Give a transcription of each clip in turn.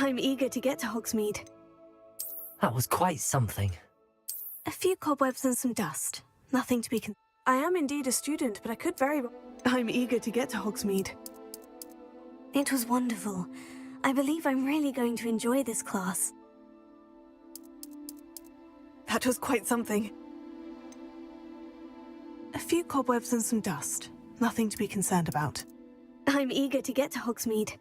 I'm eager to get to Hogsmeade. That was quite something. A few cobwebs and some dust. Nothing to be I am indeed a student, but I could very well... I'm eager to get to Hogsmeade. It was wonderful. I believe I'm really going to enjoy this class. That was quite something. A few cobwebs and some dust. Nothing to be concerned about. I'm eager to get to Hogsmeade.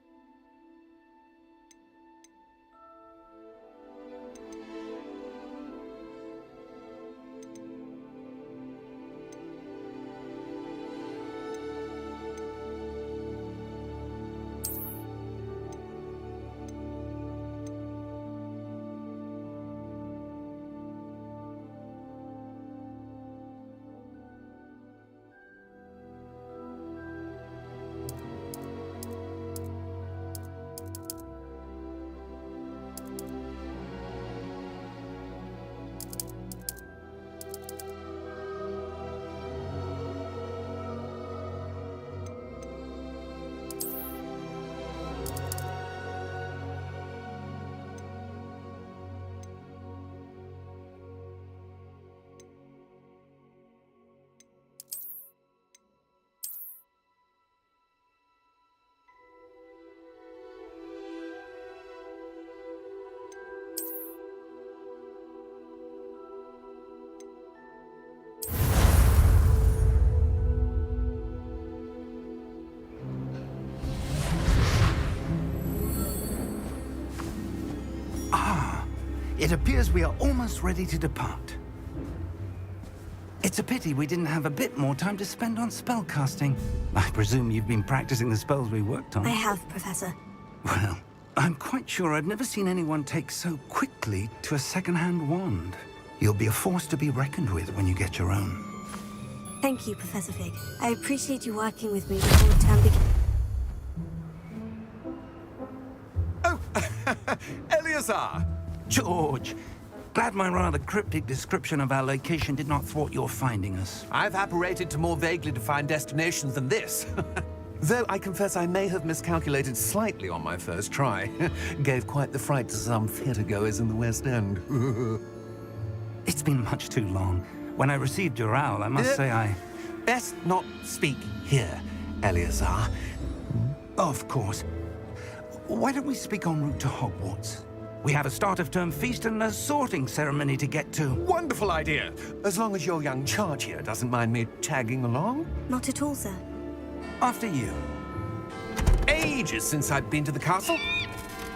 It appears we are almost ready to depart. It's a pity we didn't have a bit more time to spend on spellcasting. I presume you've been practicing the spells we worked on. I have, Professor. Well, I'm quite sure I've never seen anyone take so quickly to a second-hand wand. You'll be a force to be reckoned with when you get your own. Thank you, Professor Fig. I appreciate you working with me before the term begins. Oh, Eleazar! George! Glad my rather cryptic description of our location did not thwart your finding us. I've apparated to more vaguely defined destinations than this. Though I confess I may have miscalculated slightly on my first try. Gave quite the fright to some theatre-goers in the West End. It's been much too long. When I received your owl, I must say I... Best not speak here, Eleazar. Of course. Why don't we speak en route to Hogwarts? We have a start-of-term feast and a sorting ceremony to get to. Wonderful idea! As long as your young charge here doesn't mind me tagging along. Not at all, sir. After you. Ages since I've been to the castle.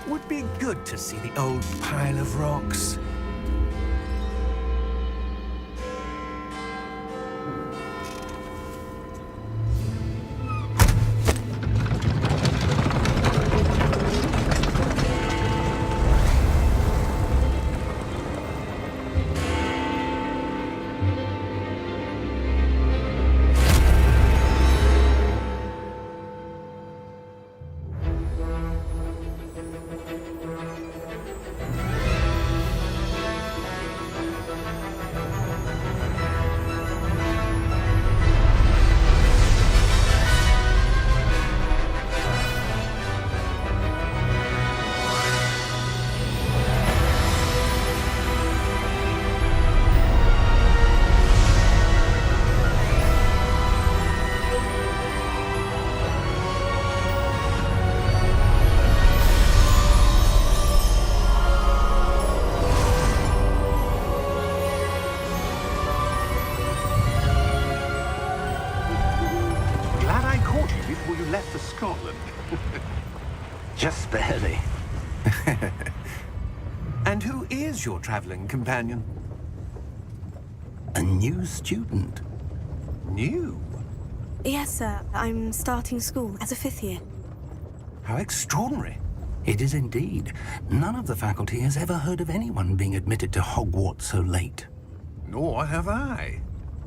Would be good to see the old pile of rocks. Left for Scotland. Just barely. And who is your traveling companion? A new student. New? Yes, sir. I'm starting school as a 5th year. How extraordinary. It is indeed. None of the faculty has ever heard of anyone being admitted to Hogwarts so late. Nor have I.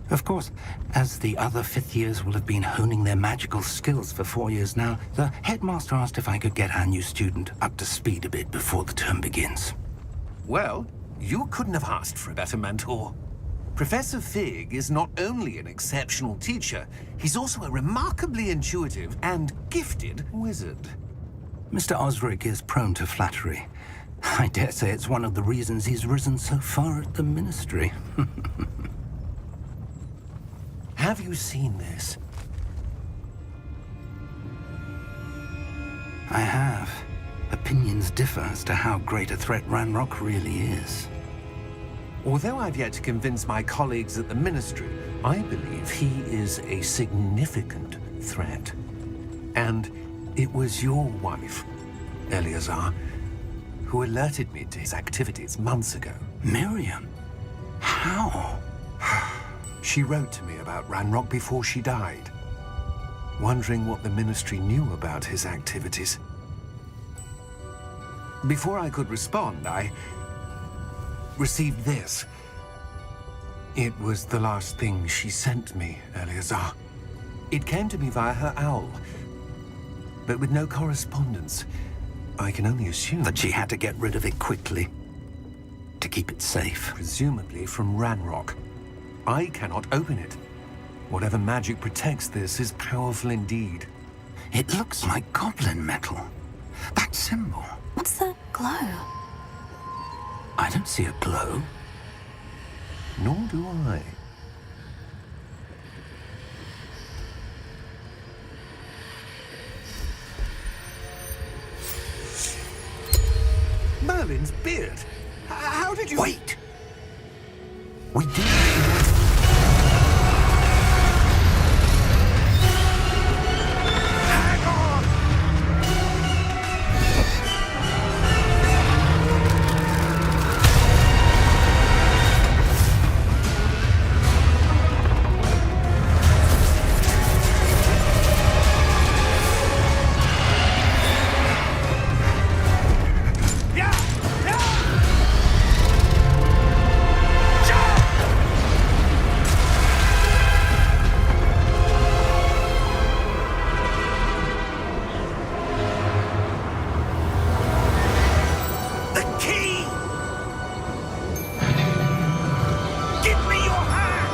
Of course, as the other 5th years will have been honing their magical skills for 4 years now, the headmaster asked if I could get our new student up to speed a bit before the term begins. Well, you couldn't have asked for a better mentor. Professor Fig is not only an exceptional teacher, he's also a remarkably intuitive and gifted wizard. Mr. Osric is prone to flattery. I dare say it's one of the reasons he's risen so far at the Ministry. Have you seen this? I have. Opinions differ as to how great a threat Ranrock really is. Although I've yet to convince my colleagues at the Ministry, I believe he is a significant threat. And it was your wife, Eleazar, who alerted me to his activities months ago. Miriam? How? She wrote to me about Ranrock before she died, wondering what the Ministry knew about his activities. Before I could respond, I received this. It was the last thing she sent me, Eleazar. It came to me via her owl, but with no correspondence. I can only assume That she had to get rid of it quickly. To keep it safe. presumably from Ranrock. I cannot open it. Whatever magic protects this is powerful indeed. It looks like goblin metal. That symbol. What's the glow? I don't see a glow. Nor do I. Merlin's beard. How did you... Wait! We did. Hang on! The key! Give me your hand!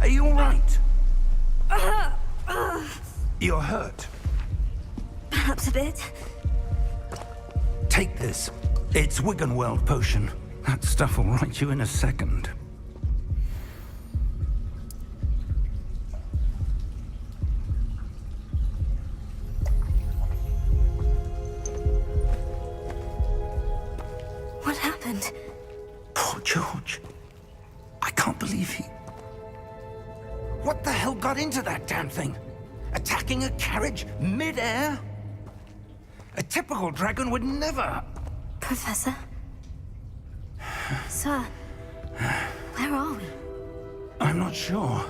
Are you all right? You're hurt. Perhaps a bit. Take this. It's Wiggenweld potion. That stuff will right you in a second. What happened? Poor George. I can't believe he... What the hell got into that damn thing? Attacking a carriage mid-air? A typical dragon would never... Professor? Sir, where are we? I'm not sure.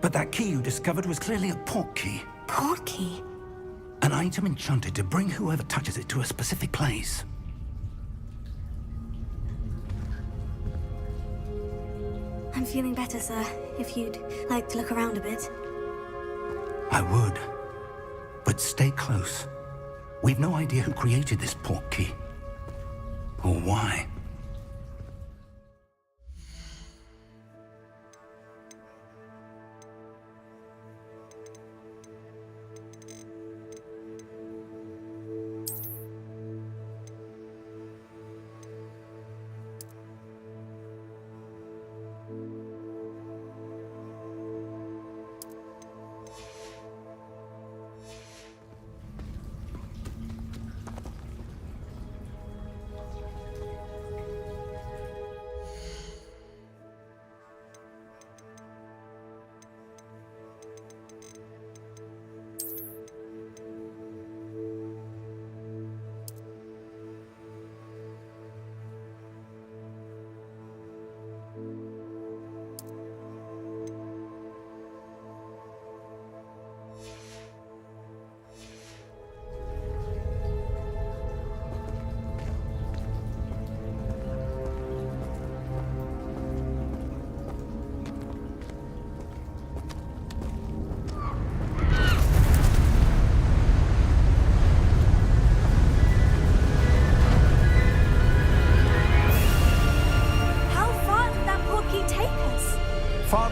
But that key you discovered was clearly a port key. Port key? An item enchanted to bring whoever touches it to a specific place. I'm feeling better, sir. If you'd like to look around a bit. I would. But stay close. We've no idea who created this port key. Or why.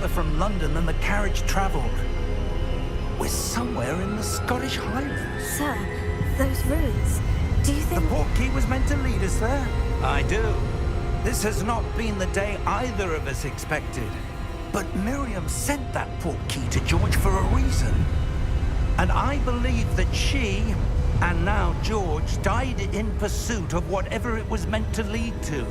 farther from London than the carriage travelled. We're somewhere in the Scottish Highlands. Sir, those ruins. Do you The think... portkey was meant to lead us there? I do. This has not been the day either of us expected. But Miriam sent that portkey to George for a reason. And I believe that she, and now George, died in pursuit of whatever it was meant to lead to.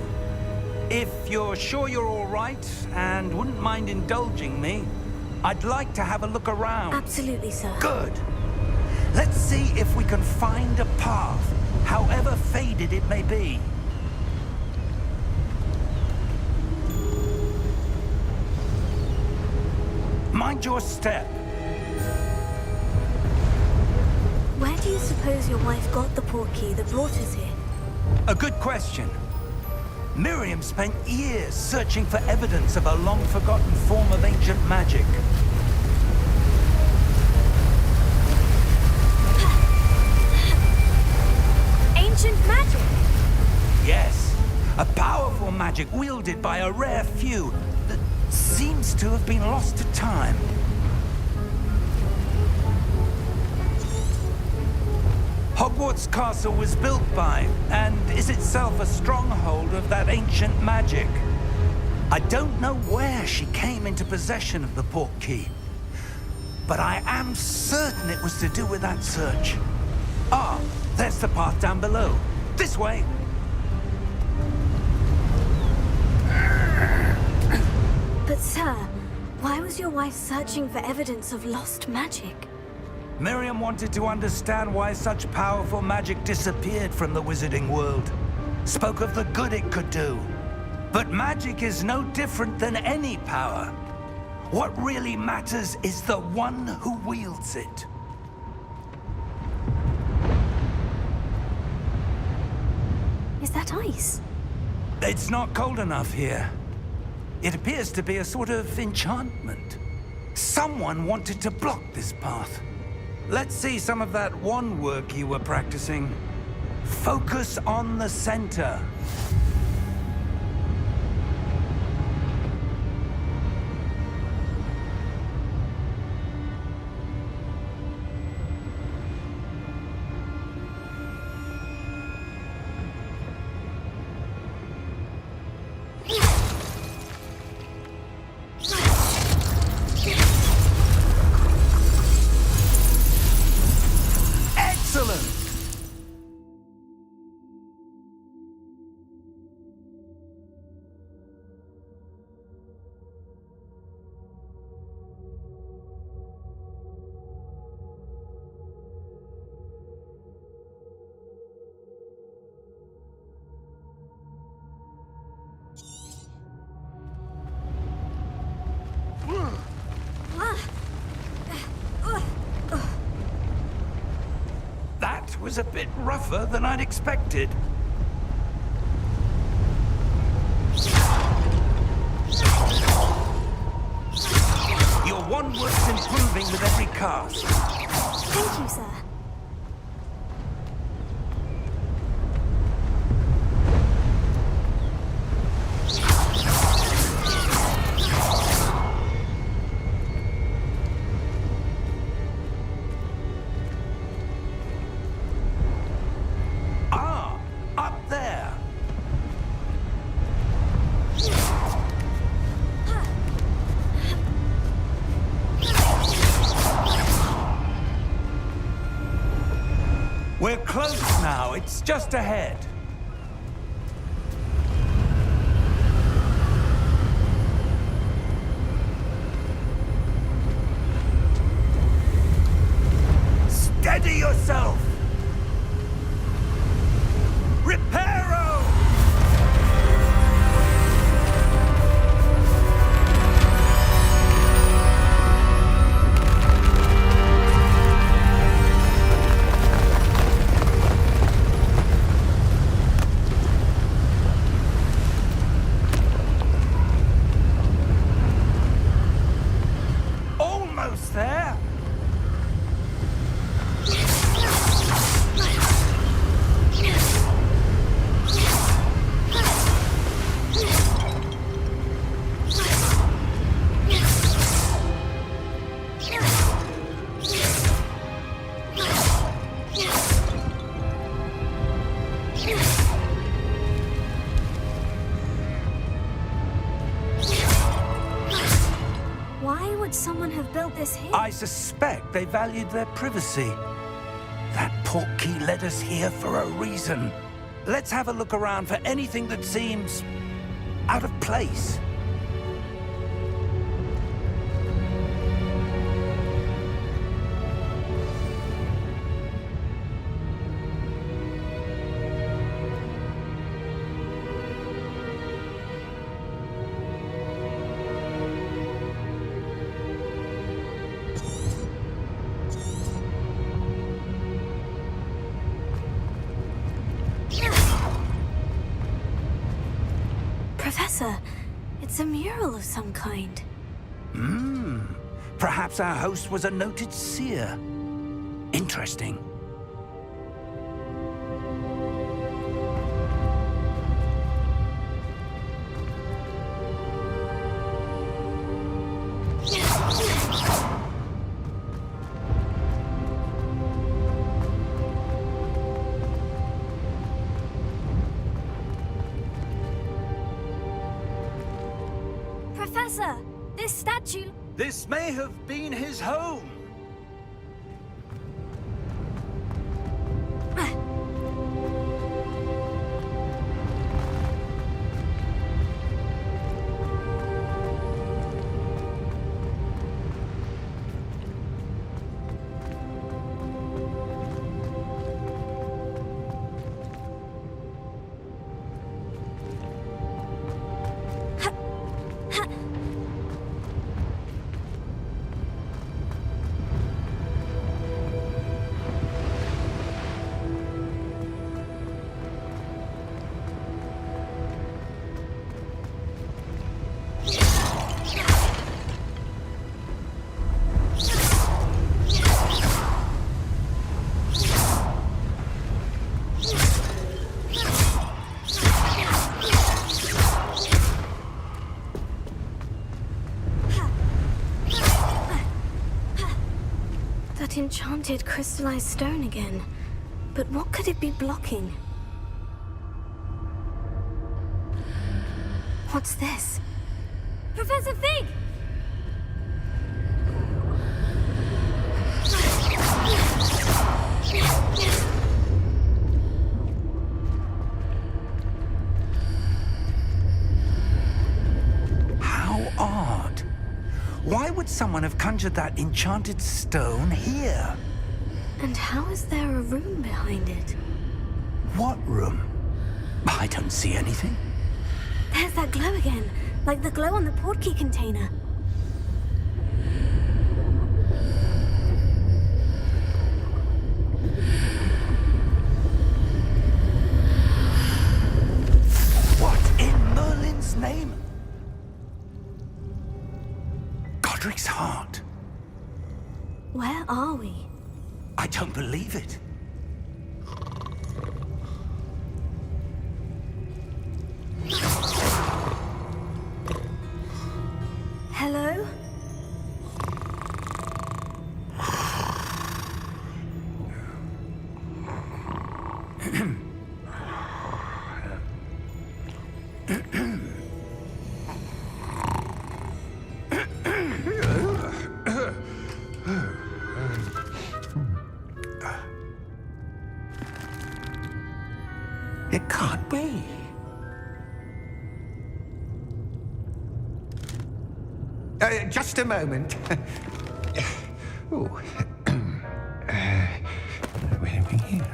If you're sure you're all right, and wouldn't mind indulging me, I'd like to have a look around. Absolutely, sir. Good. Let's see if we can find a path, however faded it may be. Mind your step. Where do you suppose your wife got the portkey that brought us here? A good question. Miriam spent years searching for evidence of a long-forgotten form of ancient magic. Ancient magic? Yes, a powerful magic wielded by a rare few that seems to have been lost to time. Hogwarts Castle was built by, and is itself a stronghold of that ancient magic. I don't know where she came into possession of the portkey, but I am certain it was to do with that search. Ah, there's the path down below. This way. But sir, why was your wife searching for evidence of lost magic? Miriam wanted to understand why such powerful magic disappeared from the wizarding world. Spoke of the good it could do. But magic is no different than any power. What really matters is the one who wields it. Is that ice? It's not cold enough here. It appears to be a sort of enchantment. Someone wanted to block this path. Let's see some of that wand work you were practicing. Focus on the center. Excellent! That was a bit rougher than I'd expected. Your wand work's improving with every cast. Thank you, sir. Ah, up there. We're close now. It's just ahead. Steady yourself. Reparo! Why would someone have built this here? I suspect they valued their privacy. That portkey led us here for a reason. Let's have a look around for anything that seems out of place. Professor, it's a mural of some kind. Perhaps our host was a noted seer. Interesting. Professor, this statue... This may have been his home. That enchanted crystallized stone again. But what could it be blocking? What's this? Professor Fig! How odd. Why would someone have conjured that enchanted stone here? And how is there a room behind it? What room? I don't see anything. There's that glow again, like the glow on the portkey container. What in Merlin's name? Godric's heart. Where are we? I don't believe it. Hello? It can't be. Just a moment. Oh. Where are we here?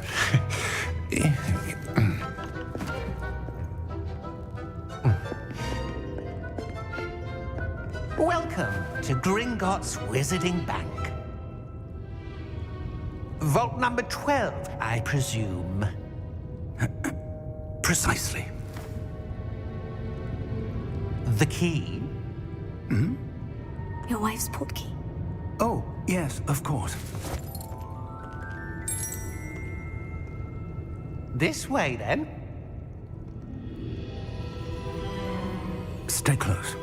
Welcome to Gringotts Wizarding Bank. Vault number 12, I presume. Precisely. The key? Your wife's portkey. Oh, yes, of course. This way, then. Stay close.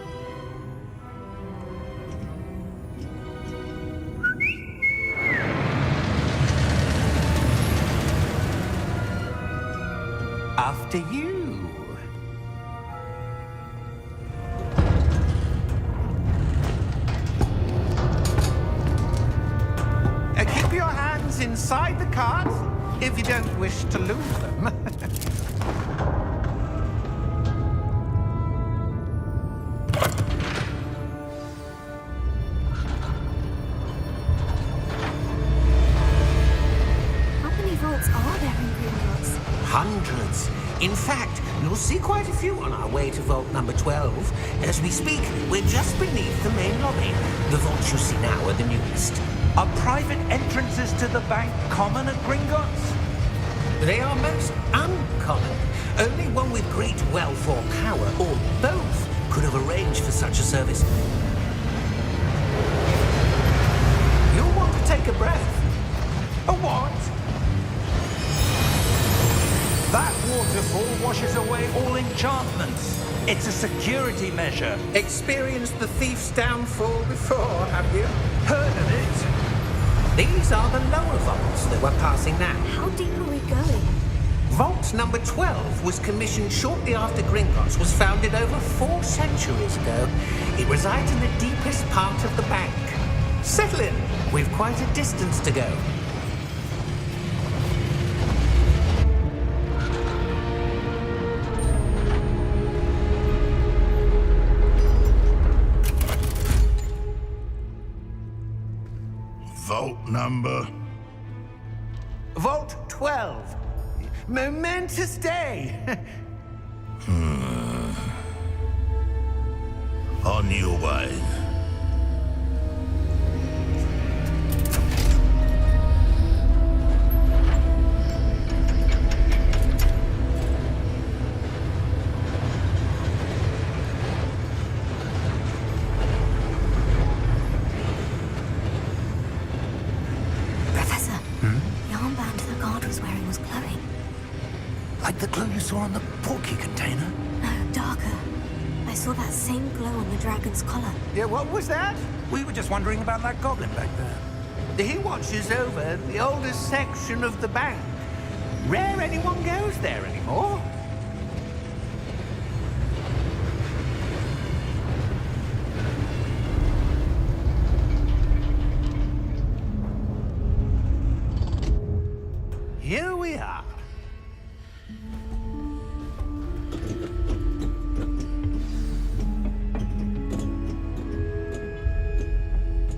After you. inside the cards, if you don't wish to lose them. How many vaults are there in Gringotts? Hundreds. In fact, you'll see quite a few on our way to vault number 12. As we speak, we're just beneath the main lobby. The vaults you see now are the newest. Are private entrances to the bank common at Gringotts? They are most uncommon. Only one with great wealth or power, or both, could have arranged for such a service. You'll want to take a breath. A what? That waterfall washes away all enchantments. It's a security measure. Experienced the thief's downfall before, have you? Heard of it? These are the lower vaults that we're passing now. How deep are we going? Vault number 12 was commissioned shortly after Gringotts was founded over 4 centuries ago. It resides in the deepest part of the bank. Settle in. We've quite a distance to go. Vault number. Vault 12. Momentous day. On your way. Professor, the armband the guard was wearing was glowing. Like the glow you saw on the porky container? No, darker. I saw that same glow on the dragon's collar. Yeah, what was that? We were just wondering about that goblin back there. He watches over the oldest section of the bank. Rare anyone goes there anymore. Here we are.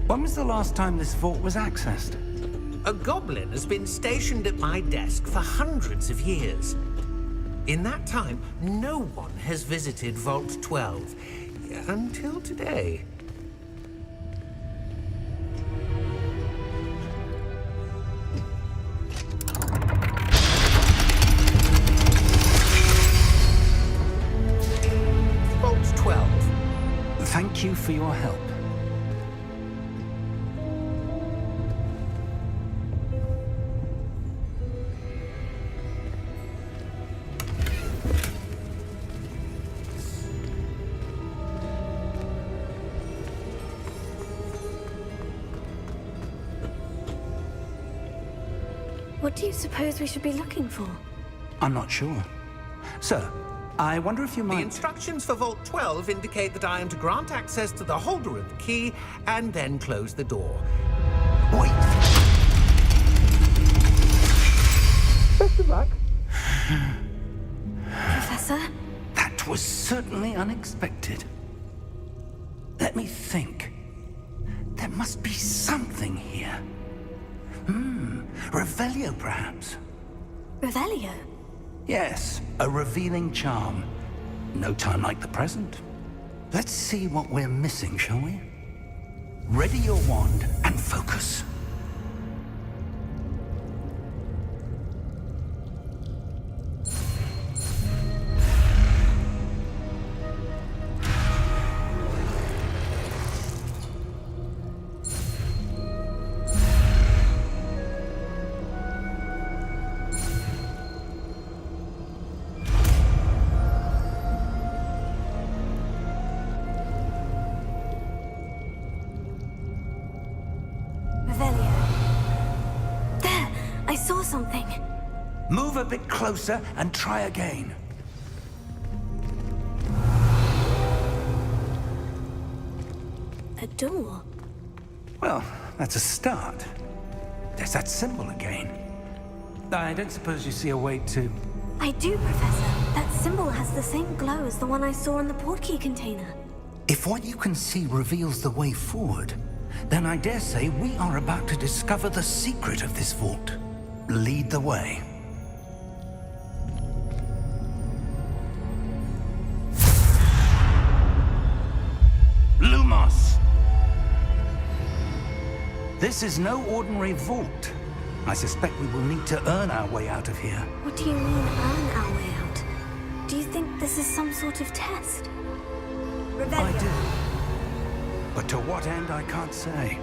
When was the last time this vault was accessed? A goblin has been stationed at my desk for hundreds of years. In that time, no one has visited Vault 12 until today. Vault 12. Thank you for your help. What do you suppose we should be looking for? I'm not sure. Sir, I wonder if you The might... instructions for Vault 12 indicate that I am to grant access to the holder of the key and then close the door. Wait! Best of luck. Professor? That was certainly unexpected. Let me think. There must be something here. Revelio, perhaps? Revelio? Yes, a revealing charm. No time like the present. Let's see what we're missing, shall we? Ready your wand and focus. saw something. Move a bit closer and try again. A door? Well, that's a start. There's that symbol again. I don't suppose you see a way to... I do, Professor. That symbol has the same glow as the one I saw in the portkey container. If what you can see reveals the way forward, then I dare say we are about to discover the secret of this vault. Lead the way. Lumos! This is no ordinary vault. I suspect we will need to earn our way out of here. What do you mean, earn our way out? Do you think this is some sort of test? I do. But to what end, I can't say.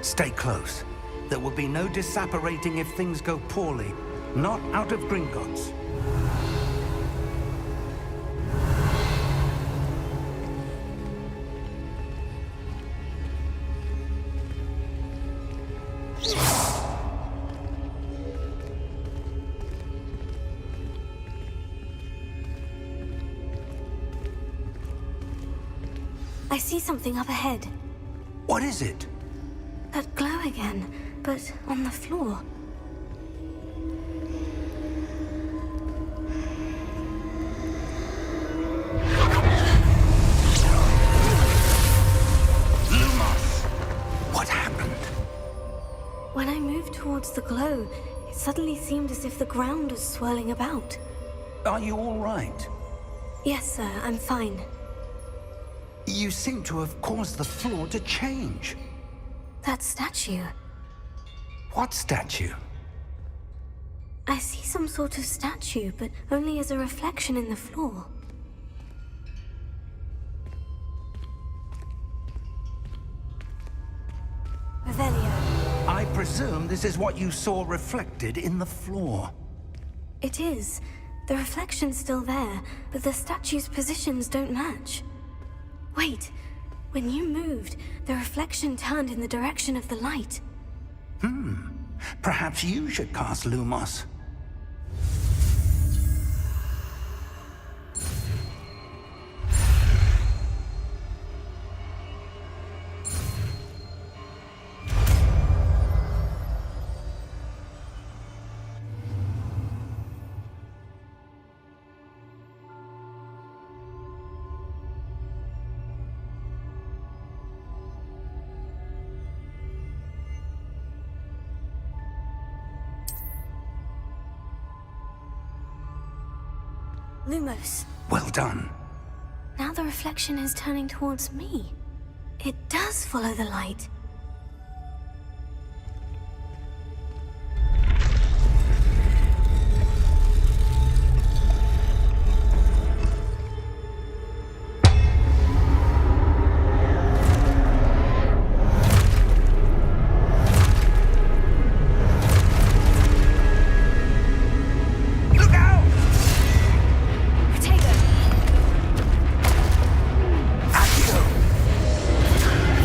Stay close. There will be no disapparating if things go poorly. Not out of Gringotts. I see something up ahead. What is it? That glow again, but on the floor. Lumos! What happened? When I moved towards the glow, it suddenly seemed as if the ground was swirling about. Are you all right? Yes, sir, I'm fine. You seem to have caused the floor to change. That statue. What statue? I see some sort of statue, but only as a reflection in the floor. Revelio. I presume this is what you saw reflected in the floor. It is. The reflection's still there, but the statue's positions don't match. Wait. When you moved, the reflection turned in the direction of the light. Perhaps you should cast Lumos. Lumos. Well done. Now the reflection is turning towards me. It does follow the light. Accio!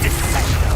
Descendo!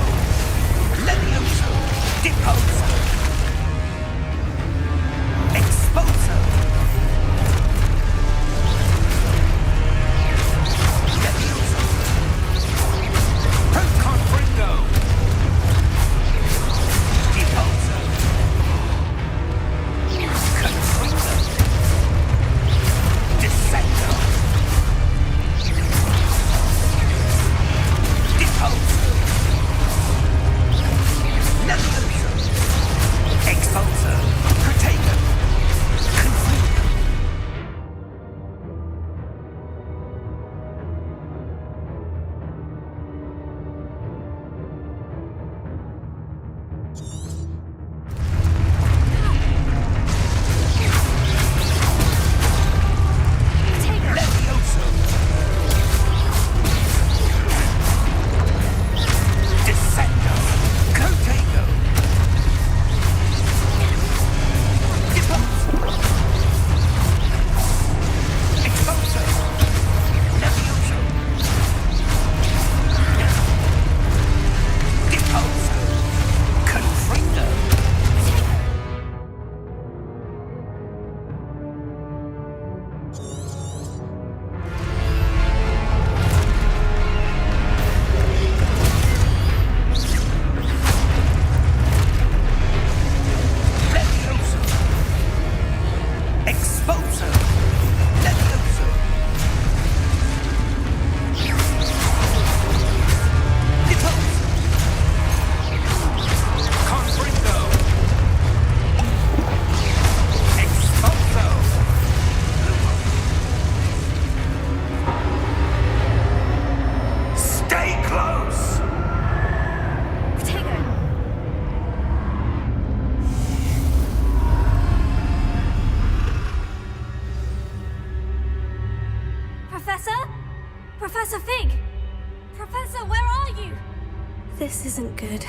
This isn't good.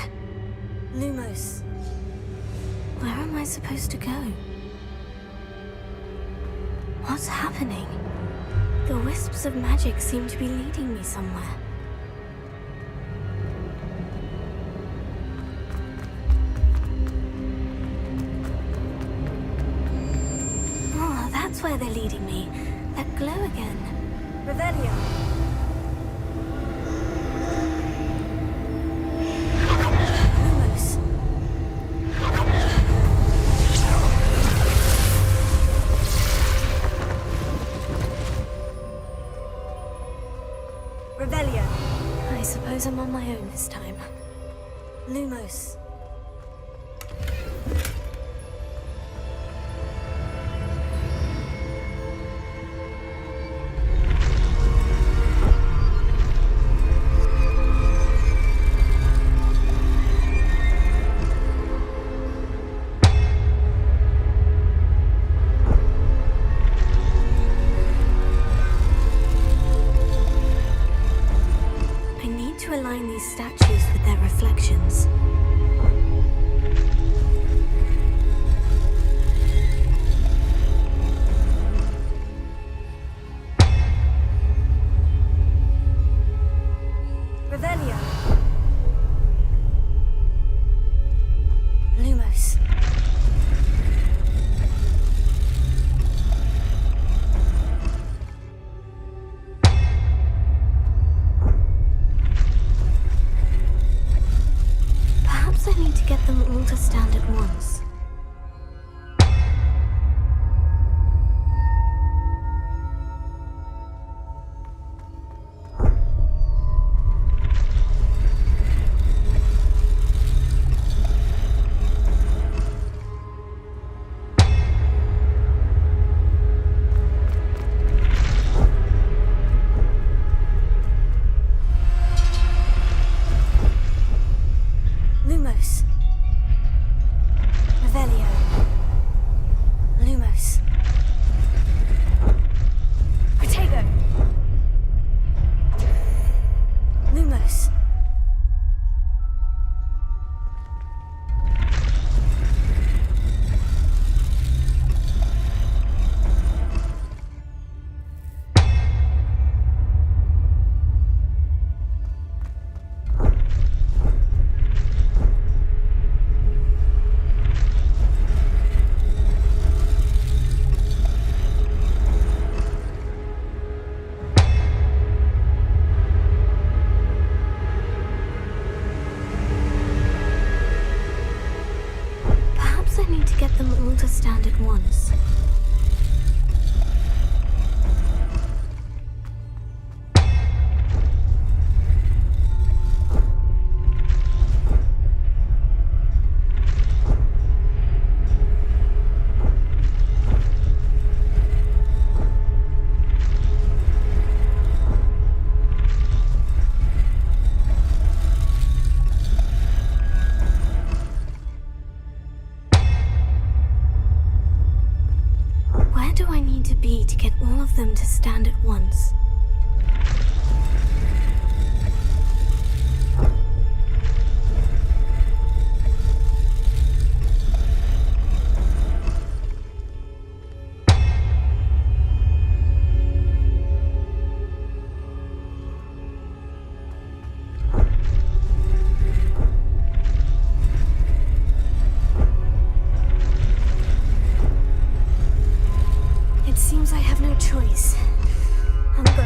Lumos. Where am I supposed to go? What's happening? The wisps of magic seem to be leading me somewhere. Oh, that's where they're leading me. That glow again. Revelio. Lumos. Revelio. I suppose I'm on my own this time. Lumos. I need to align these statues with their reflections. Revelio. Lumos. Perhaps I need to get them all to stand at once. Lumos. Revelio. Lumos. Protego. Lumos. Perhaps I need to get them all to stand at once. Where do I need to be to get all of them to stand at once? It seems I have no choice. I'm going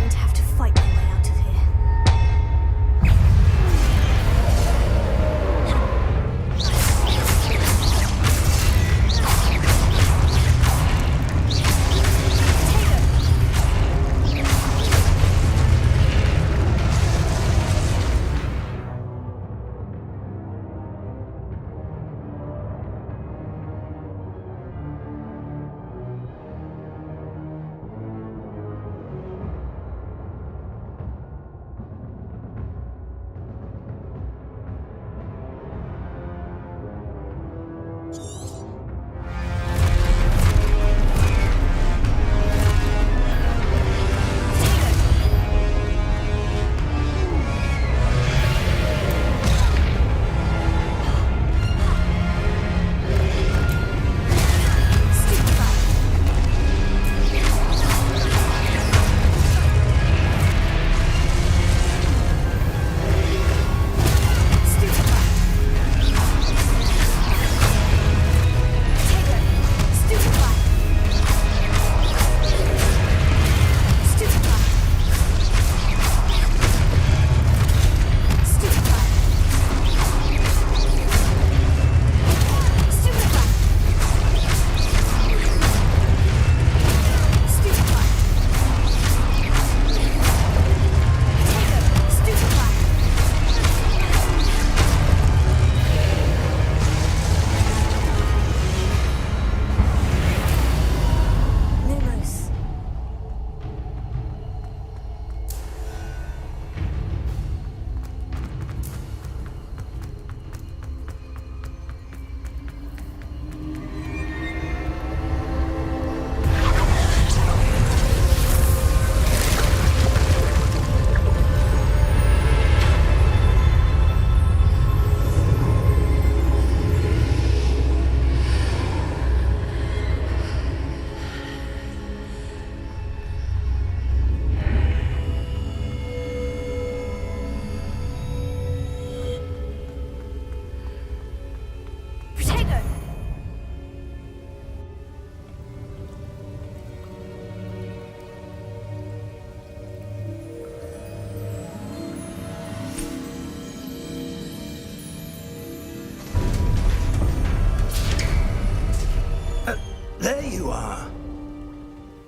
you are.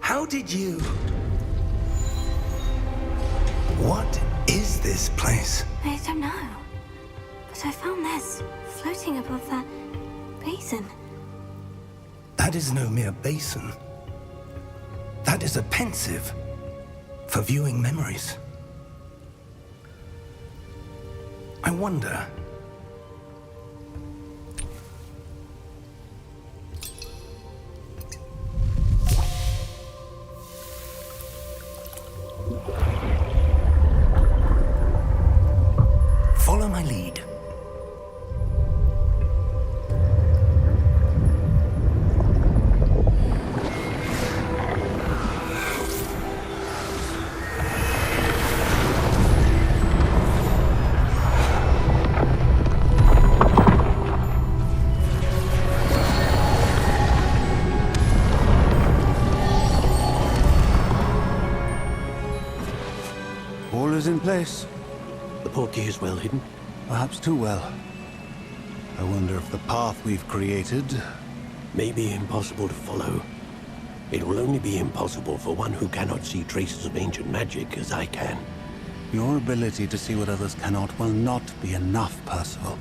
How did you... What is this place? I don't know. But I found this floating above that basin. That is no mere basin. That is a pensive for viewing memories. I wonder... Follow my lead. All is in place. The portkey is well hidden. Perhaps too well. I wonder if the path we've created... May be impossible to follow. It will only be impossible for one who cannot see traces of ancient magic as I can. Your ability to see what others cannot will not be enough, Percival.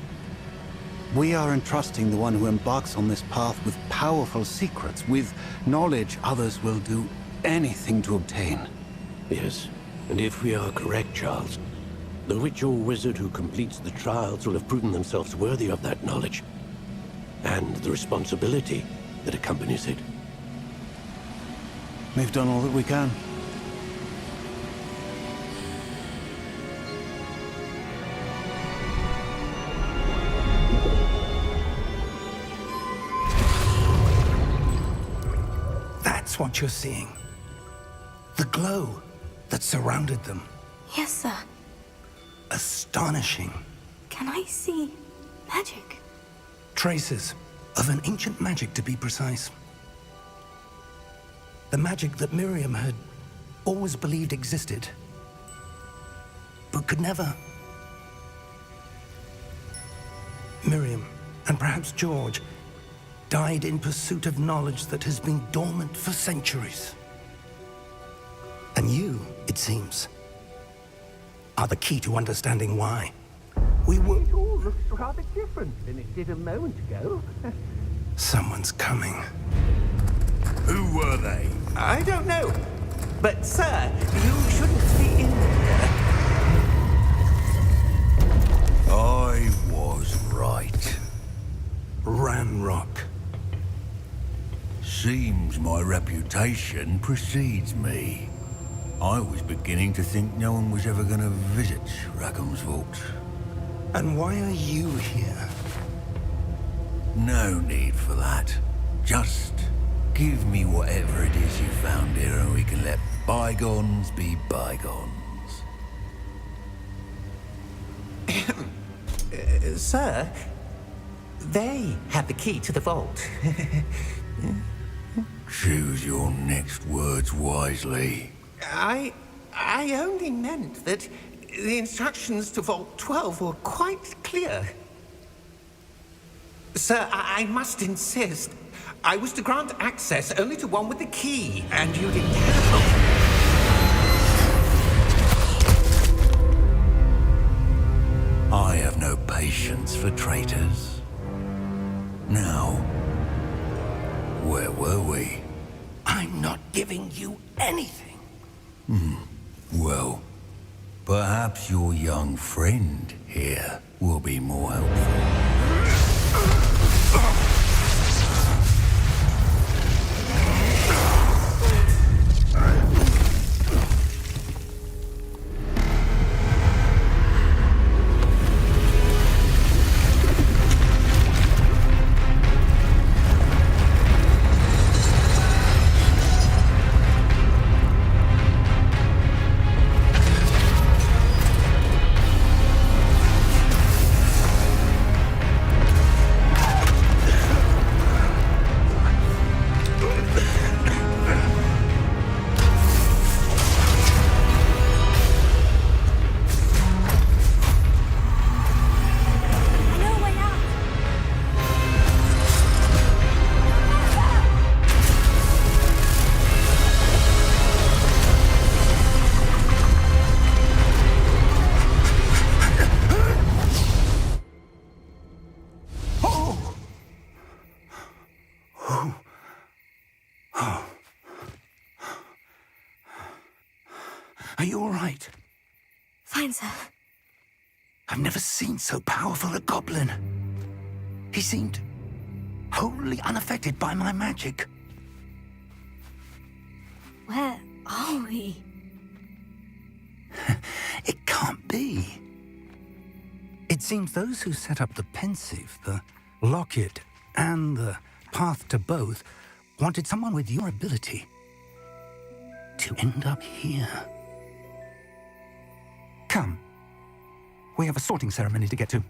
We are entrusting the one who embarks on this path with powerful secrets, with knowledge others will do anything to obtain. Yes, and if we are correct, Charles, the witch or wizard who completes the trials will have proven themselves worthy of that knowledge, and the responsibility that accompanies it. We've done all that we can. That's what you're seeing. The glow that surrounded them. Yes, sir. Astonishing. Can I see magic? Traces of an ancient magic, to be precise. The magic that Miriam had always believed existed, but could never. Miriam, and perhaps George, died in pursuit of knowledge that has been dormant for centuries. And you, it seems, are the key to understanding why. We were... It all looks rather different than it did a moment ago. Someone's coming. Who were they? I don't know. But, sir, you shouldn't be in there. I was right. Ranrock. Seems my reputation precedes me. I was beginning to think no one was ever going to visit Rackham's vault. And why are you here? No need for that. Just give me whatever it is you found here and we can let bygones be bygones. Sir, they have the key to the vault. Choose your next words wisely. I only meant that the instructions to Vault 12 were quite clear. Sir, I must insist. I was to grant access only to one with the key, and you didn't have... I have no patience for traitors. Now, where were we? I'm not giving you anything. Well, perhaps your young friend here will be more helpful. Are you all right? Fine, sir. I've never seen so powerful a goblin. He seemed wholly unaffected by my magic. Where are we? It can't be. It seems those who set up the pensive, the locket, and the path to both wanted someone with your ability to end up here. Come. We have a sorting ceremony to get to.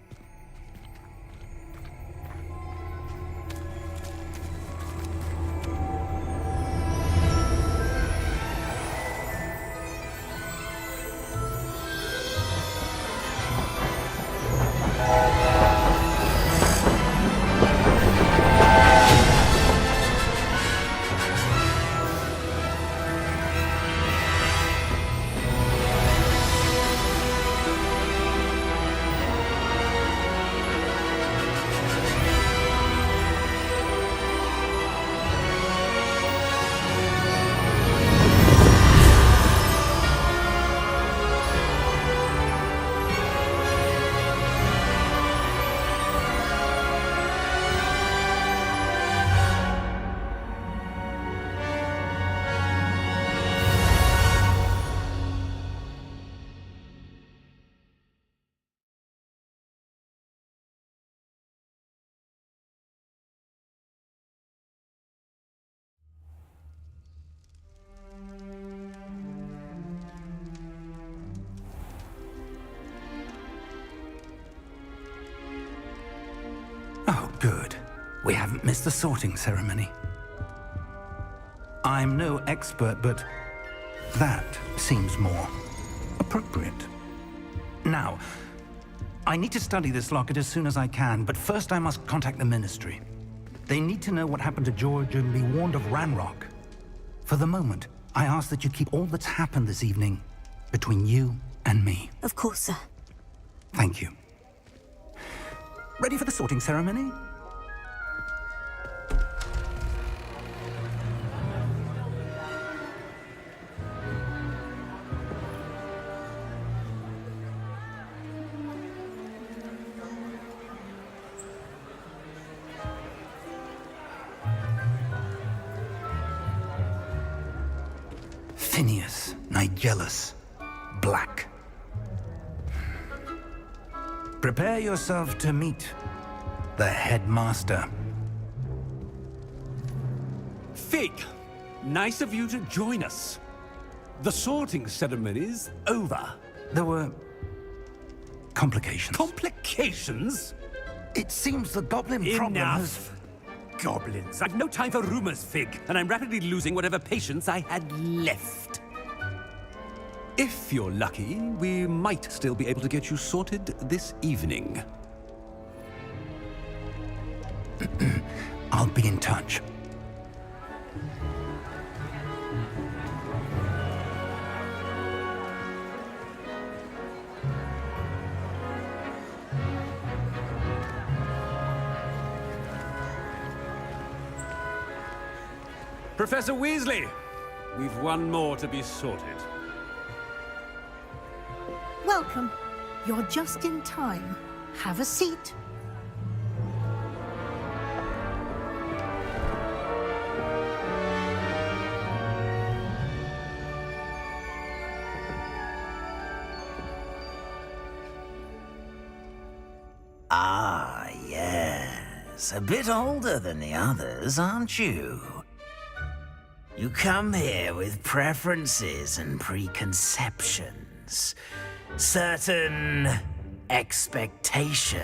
Oh, good. We haven't missed the sorting ceremony. I'm no expert, but that seems more appropriate. Now, I need to study this locket as soon as I can, but first I must contact the Ministry. They need to know what happened to George and be warned of Ranrock. For the moment, I ask that you keep all that's happened this evening between you and me. Of course, sir. Thank you. Ready for the sorting ceremony? Phineas, Nigellus, Black. Prepare yourself to meet the headmaster. Fig, nice of you to join us. The sorting ceremony's over. There were complications. Complications? It seems the goblin problem has... Enough. Goblins. I've no time for rumors, Fig, and I'm rapidly losing whatever patience I had left. If you're lucky, we might still be able to get you sorted this evening. I'll be in touch. Professor Weasley, we've one more to be sorted. Welcome. You're just in time. Have a seat. Ah, yes. A bit older than the others, aren't you? You come here with preferences and preconceptions. Certain expectations.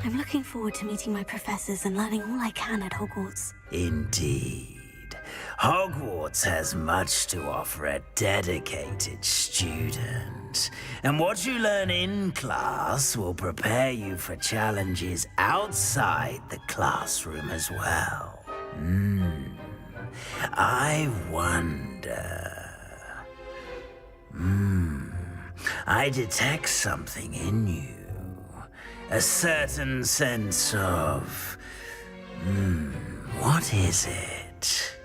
I'm looking forward to meeting my professors and learning all I can at Hogwarts. Indeed. Hogwarts has much to offer a dedicated student. And what you learn in class will prepare you for challenges outside the classroom as well. I wonder... I detect something in you. A certain sense of... what is it?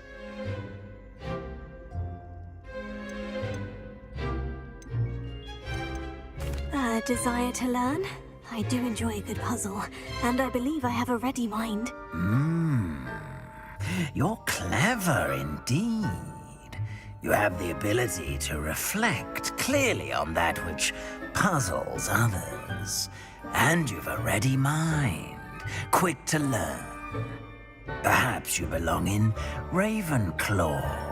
A desire to learn? I do enjoy a good puzzle, and I believe I have a ready mind. You're clever indeed. You have the ability to reflect clearly on that which puzzles others. And you've a ready mind, quick to learn. Perhaps you belong in Ravenclaw.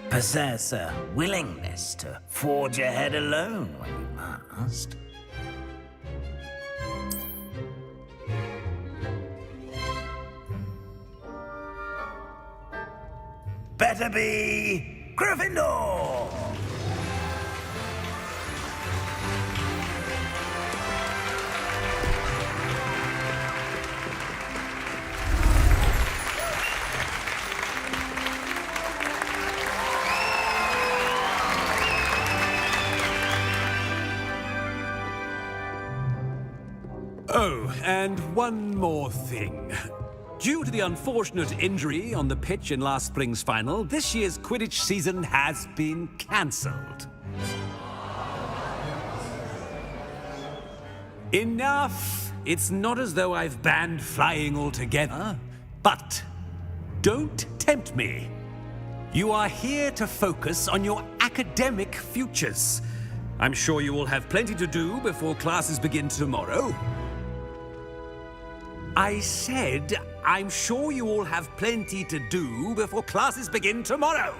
Possess a willingness to forge ahead alone when you must. Better be Gryffindor! Oh, and one more thing. Due to the unfortunate injury on the pitch in last spring's final, this year's Quidditch season has been cancelled. Enough! It's not as though I've banned flying altogether, but don't tempt me. You are here to focus on your academic futures. I'm sure you will have plenty to do before classes begin tomorrow. I said, I'm sure you all have plenty to do before classes begin tomorrow.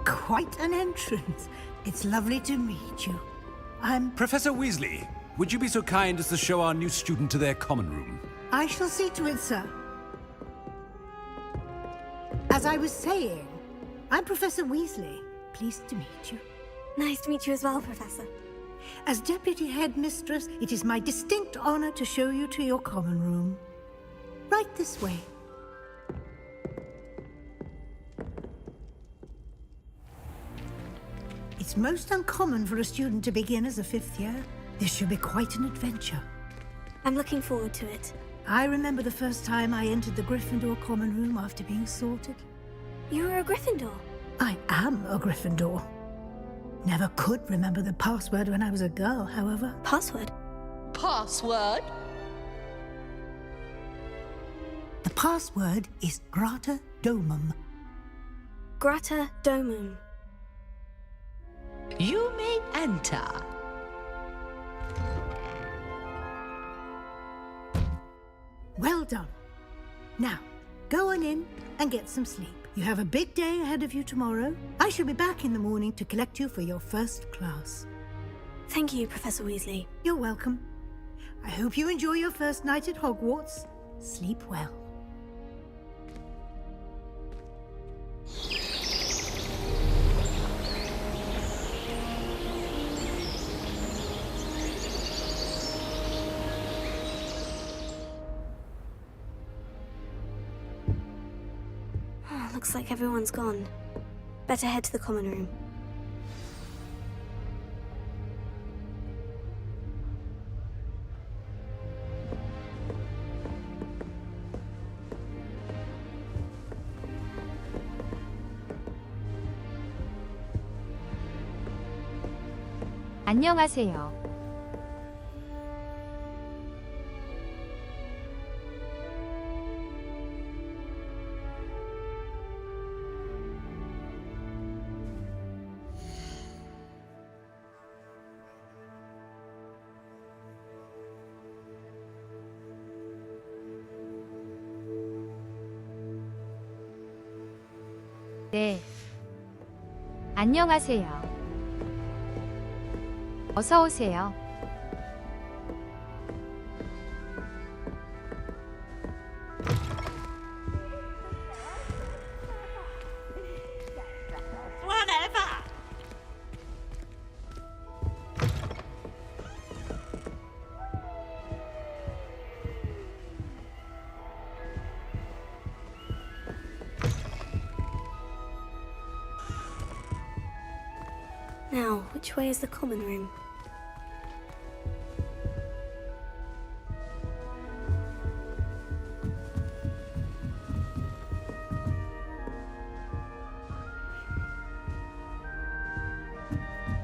Quite an entrance. It's lovely to meet you. Professor Weasley, would you be so kind as to show our new student to their common room? I shall see to it, sir. As I was saying, I'm Professor Weasley. Pleased to meet you. Nice to meet you as well, Professor. As Deputy Headmistress, it is my distinct honor to show you to your common room. Right this way. It's most uncommon for a student to begin as a fifth year. This should be quite an adventure. I'm looking forward to it. I remember the first time I entered the Gryffindor common room after being sorted. You were a Gryffindor? I am a Gryffindor. Never could remember the password when I was a girl, however. Password? Password? The password is Grata Domum. Grata Domum. You may enter. Well done. Now, go on in and get some sleep. You have a big day ahead of you tomorrow. I shall be back in the morning to collect you for your first class. Thank you, Professor Weasley. You're welcome. I hope you enjoy your first night at Hogwarts. Sleep well. Looks like everyone's gone. Better head to the common room. 안녕하세요. 네. 안녕하세요. 어서 오세요. Now, which way is the common room?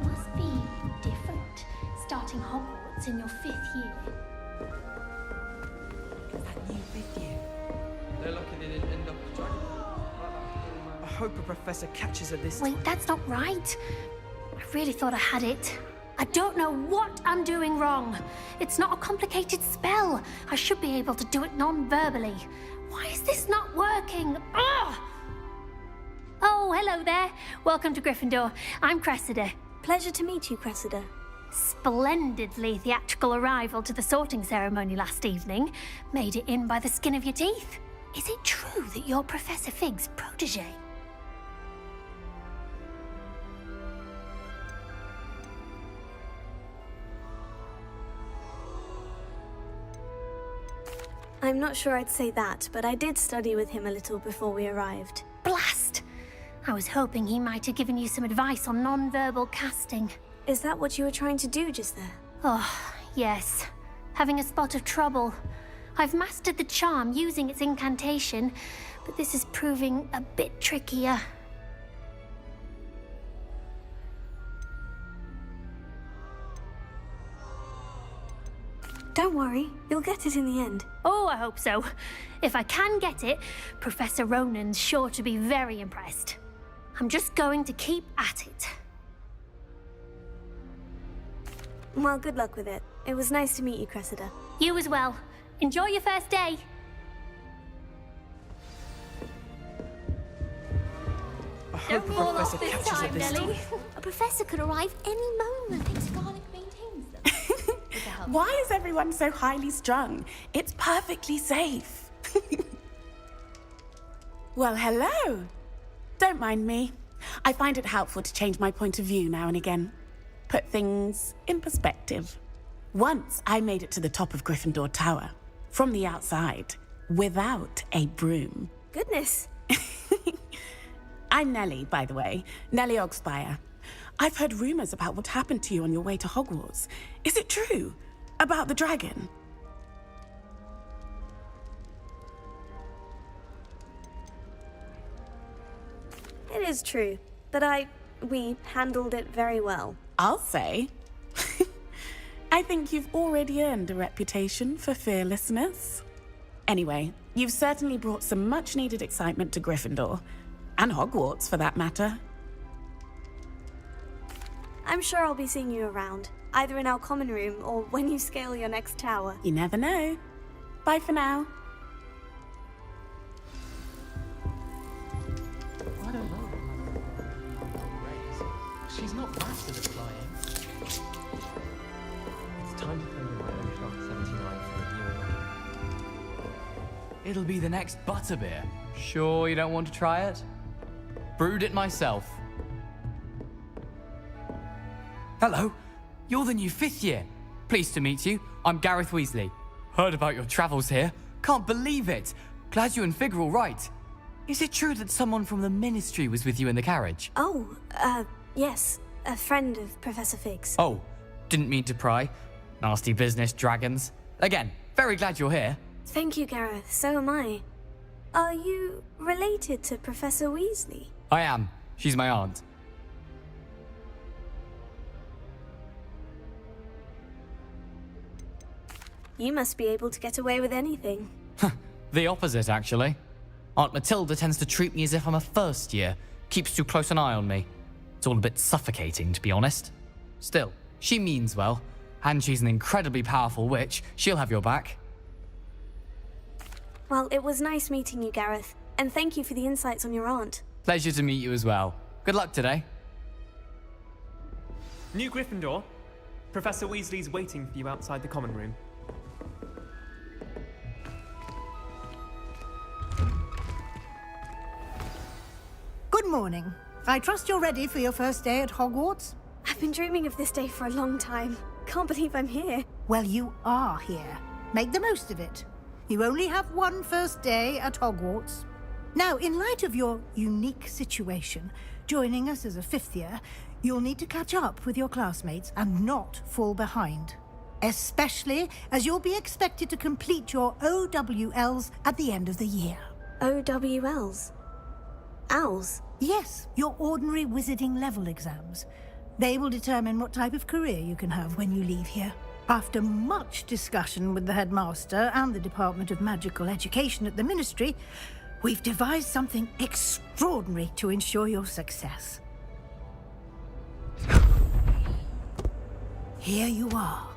Must be different, starting Hogwarts in your 5th year. That new 5th year. They're lucky they didn't end up joining. I hope a professor catches her this time. Wait, that's not right. I really thought I had it. I don't know what I'm doing wrong. It's not a complicated spell. I should be able to do it non-verbally. Why is this not working? Ugh! Oh, hello there. Welcome to Gryffindor. I'm Cressida. Pleasure to meet you, Cressida. Splendidly theatrical arrival to the sorting ceremony last evening. Made it in by the skin of your teeth. Is it true that you're Professor Fig's protege? I'm not sure I'd say that, but I did study with him a little before we arrived. Blast! I was hoping he might have given you some advice on non-verbal casting. Is that what you were trying to do just there? Oh, yes. Having a spot of trouble. I've mastered the charm using its incantation, but this is proving a bit trickier. Don't worry, you'll get it in the end. Oh, I hope so. If I can get it, Professor Ronan's sure to be very impressed. I'm just going to keep at it. Well, good luck with it. It was nice to meet you, Cressida. You as well. Enjoy your first day. I hope a professor catches her this time. A professor could arrive any moment. Scarlet Queen Why is everyone so highly strung? It's perfectly safe. Well, hello. Don't mind me. I find it helpful to change my point of view now and again. Put things in perspective. Once I made it to the top of Gryffindor Tower, from the outside, without a broom. Goodness. I'm Nellie, by the way. Nellie Ogspire. I've heard rumors about what happened to you on your way to Hogwarts. Is it true? About the dragon? It is true, but we handled it very well. I'll say. I think you've already earned a reputation for fearlessness. Anyway, you've certainly brought some much-needed excitement to Gryffindor. And Hogwarts, for that matter. I'm sure I'll be seeing you around, either in our common room or when you scale your next tower. You never know. Bye for now. I don't know. She's not mastered at flying. It's time to throw in my own shot 79 for a year. It'll be the next butterbeer. Sure you don't want to try it? Brewed it myself. Hello, you're the new 5th year. Pleased to meet you. I'm Gareth Weasley. Heard about your travels here. Can't believe it. Glad you and Fig are all right. Is it true that someone from the Ministry was with you in the carriage? Oh, yes. A friend of Professor Fig's. Oh, didn't mean to pry. Nasty business, dragons. Again, very glad you're here. Thank you, Gareth. So am I. Are you related to Professor Weasley? I am. She's my aunt. You must be able to get away with anything. The opposite, actually. Aunt Matilda tends to treat me as if I'm a first year. Keeps too close an eye on me. It's all a bit suffocating, to be honest. Still, she means well. And she's an incredibly powerful witch. She'll have your back. Well, it was nice meeting you, Gareth. And thank you for the insights on your aunt. Pleasure to meet you as well. Good luck today. New Gryffindor. Professor Weasley's waiting for you outside the common room. Good morning. I trust you're ready for your first day at Hogwarts? I've been dreaming of this day for a long time. Can't believe I'm here. Well, you are here. Make the most of it. You only have one first day at Hogwarts. Now, in light of your unique situation, joining us as a 5th year, you'll need to catch up with your classmates and not fall behind. Especially as you'll be expected to complete your OWLs at the end of the year. OWLs? Owls? Yes, your ordinary wizarding level exams. They will determine what type of career you can have when you leave here. After much discussion with the headmaster and the Department of Magical Education at the Ministry, we've devised something extraordinary to ensure your success. Here you are.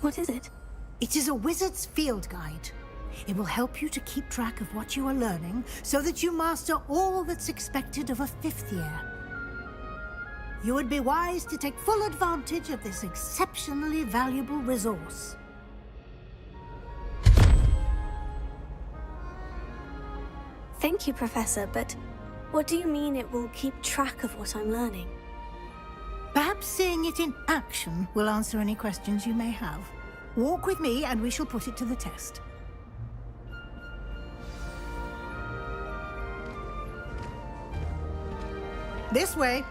What is it? It is a wizard's field guide. It will help you to keep track of what you are learning so that you master all that's expected of a 5th year. You would be wise to take full advantage of this exceptionally valuable resource. Thank you, Professor, but what do you mean it will keep track of what I'm learning? Perhaps seeing it in action will answer any questions you may have. Walk with me and we shall put it to the test. This way.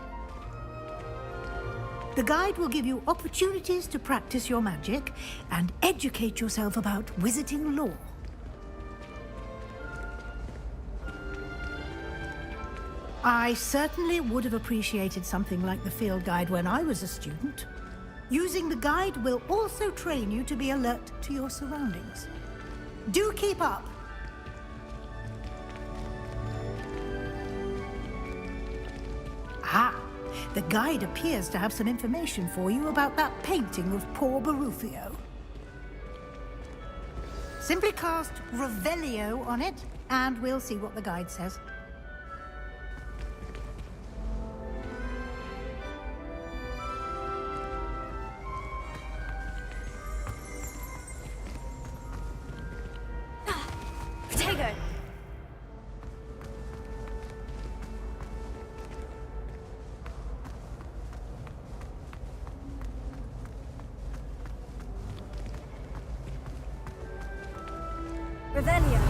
The guide will give you opportunities to practice your magic and educate yourself about wizarding lore. I certainly would have appreciated something like the field guide when I was a student. Using the guide will also train you to be alert to your surroundings. Do keep up! Ah, The guide appears to have some information for you about that painting of poor Barufio. Simply cast Revelio on it, and we'll see what the guide says. Potato! Revelio.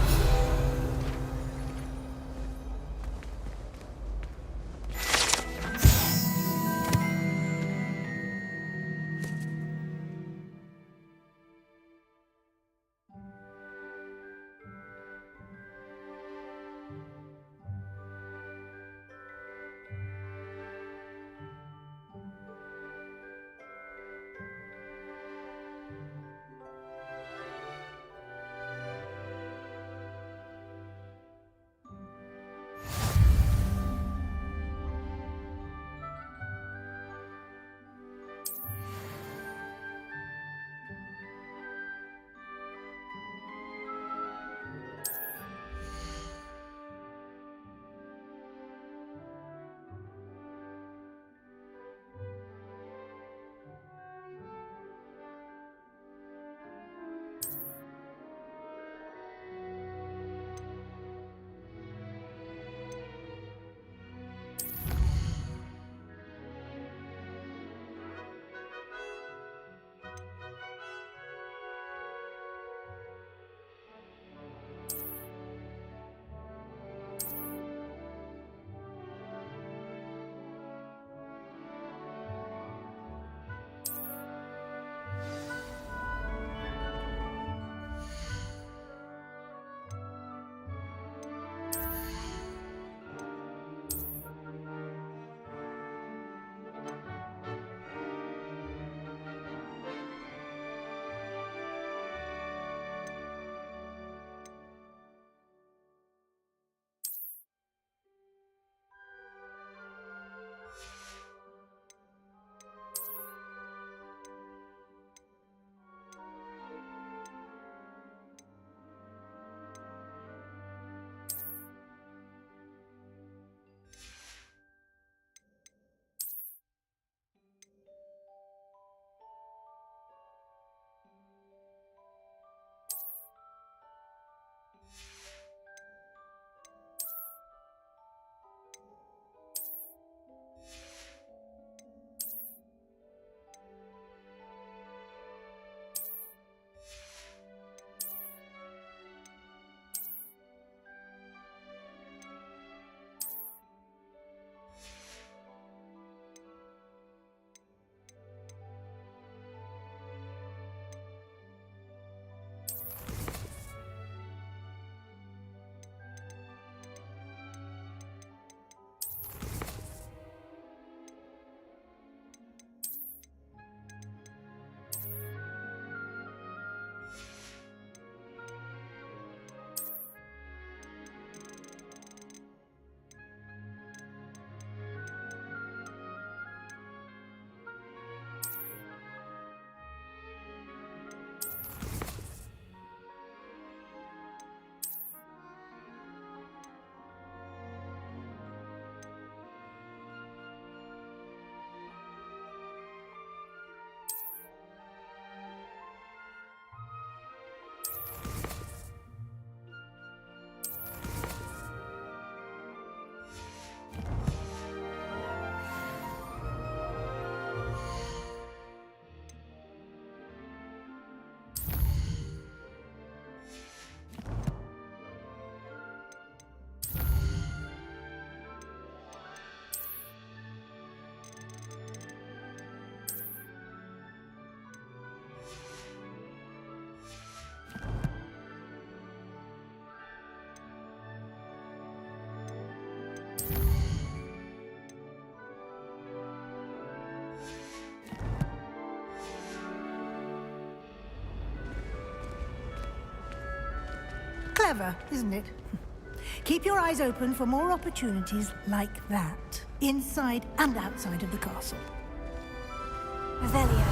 Clever, isn't it? Keep your eyes open for more opportunities like that, inside and outside of the castle. Revelio.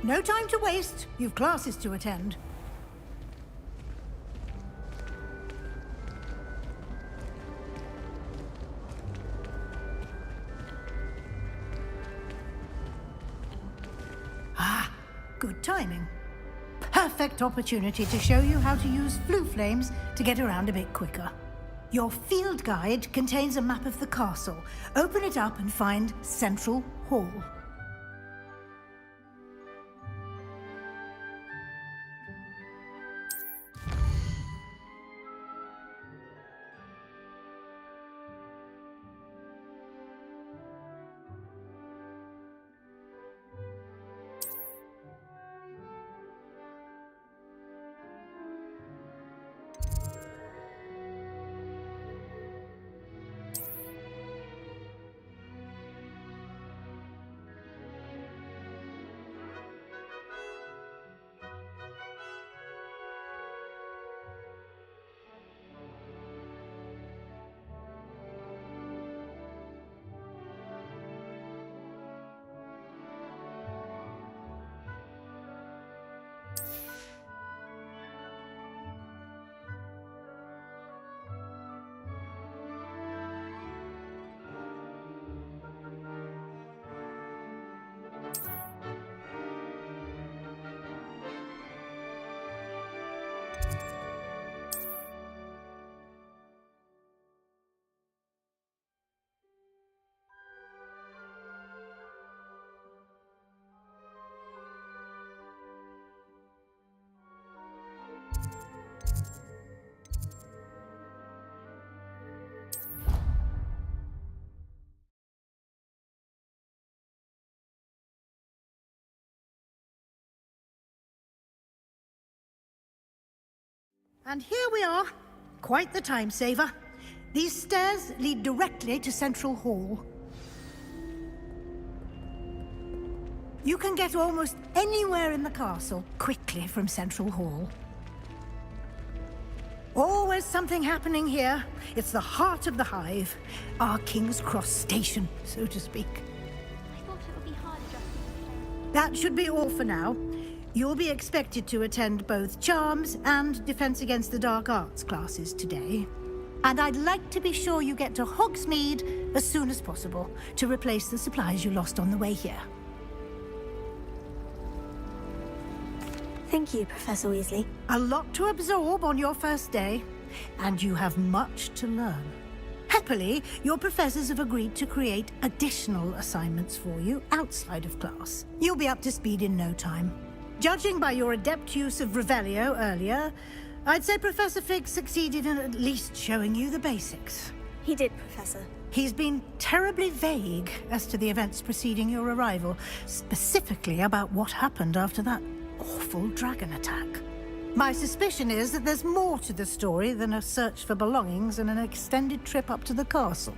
No time to waste. You've classes to attend. Ah, good timing. Perfect opportunity to show you how to use flue flames to get around a bit quicker. Your field guide contains a map of the castle. Open it up and find Central Hall. And here we are. Quite the time saver. These stairs lead directly to Central Hall. You can get almost anywhere in the castle quickly from Central Hall. Always something happening here. It's the heart of the hive. Our King's Cross station, so to speak. I thought it would be hard adjusting. That should be all for now. You'll be expected to attend both Charms and Defense Against the Dark Arts classes today. And I'd like to be sure you get to Hogsmeade as soon as possible to replace the supplies you lost on the way here. Thank you, Professor Weasley. A lot to absorb on your first day, and you have much to learn. Happily, your professors have agreed to create additional assignments for you outside of class. You'll be up to speed in no time. Judging by your adept use of Revelio earlier, I'd say Professor Fig succeeded in at least showing you the basics. He did, Professor. He's been terribly vague as to the events preceding your arrival, specifically about what happened after that awful dragon attack. My suspicion is that there's more to the story than a search for belongings and an extended trip up to the castle.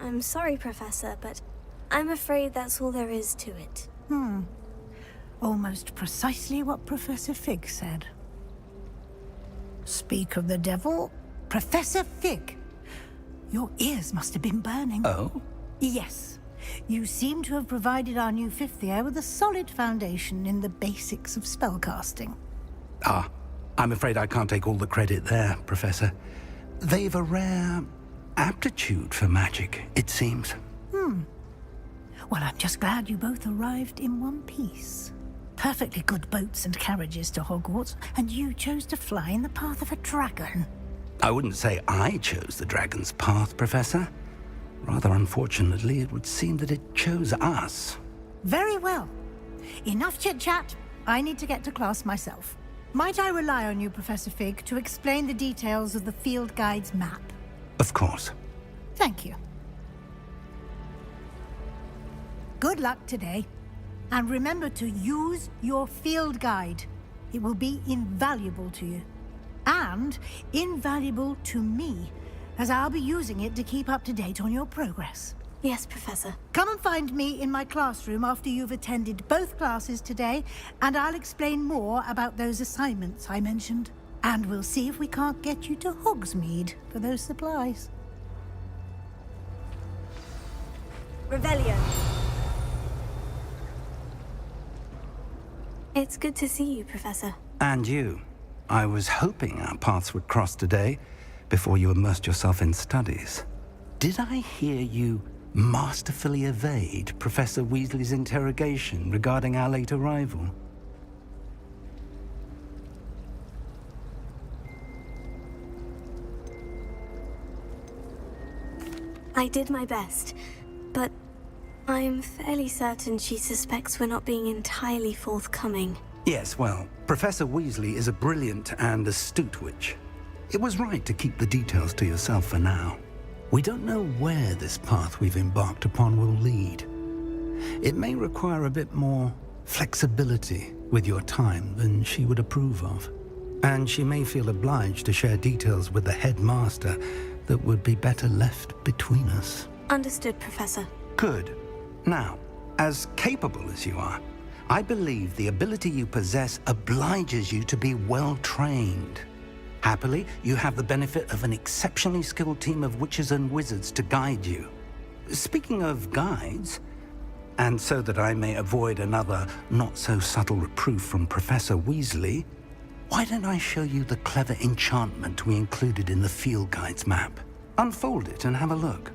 I'm sorry, Professor, but I'm afraid that's all there is to it. Almost precisely what Professor Fig said. Speak of the devil, Professor Fig. Your ears must have been burning. Oh? Yes. You seem to have provided our new fifth year with a solid foundation in the basics of spellcasting. Ah, I'm afraid I can't take all the credit there, Professor. They've a rare aptitude for magic, it seems. Well, I'm just glad you both arrived in one piece. Perfectly good boats and carriages to Hogwarts, and you chose to fly in the path of a dragon. I wouldn't say I chose the dragon's path, Professor. Rather unfortunately, it would seem that it chose us. Very well. Enough chit-chat. I need to get to class myself. Might I rely on you, Professor Fig, to explain the details of the field guide's map? Of course. Thank you. Good luck today. And remember to use your field guide. It will be invaluable to you. And invaluable to me, as I'll be using it to keep up to date on your progress. Yes, Professor. Come and find me in my classroom after you've attended both classes today, and I'll explain more about those assignments I mentioned. And we'll see if we can't get you to Hogsmeade for those supplies. Revelio. It's good to see you, Professor. And you. I was hoping our paths would cross today, before you immersed yourself in studies. Did I hear you masterfully evade Professor Weasley's interrogation regarding our late arrival? I did my best, but I'm fairly certain she suspects we're not being entirely forthcoming. Yes, well, Professor Weasley is a brilliant and astute witch. It was right to keep the details to yourself for now. We don't know where this path we've embarked upon will lead. It may require a bit more flexibility with your time than she would approve of. And she may feel obliged to share details with the headmaster that would be better left between us. Understood, Professor. Good. Now, as capable as you are, I believe the ability you possess obliges you to be well-trained. Happily, you have the benefit of an exceptionally skilled team of witches and wizards to guide you. Speaking of guides, and so that I may avoid another not-so-subtle reproof from Professor Weasley, why don't I show you the clever enchantment we included in the field guide's map? Unfold it and have a look.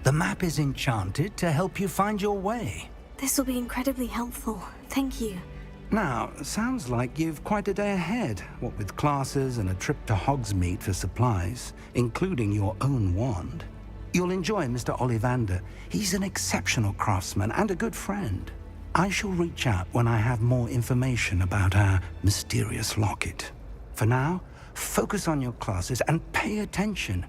The map is enchanted to help you find your way. This will be incredibly helpful. Thank you. Now, sounds like you've quite a day ahead, what with classes and a trip to Hogsmeade for supplies, including your own wand. You'll enjoy Mr. Ollivander. He's an exceptional craftsman and a good friend. I shall reach out when I have more information about our mysterious locket. For now, focus on your classes and pay attention.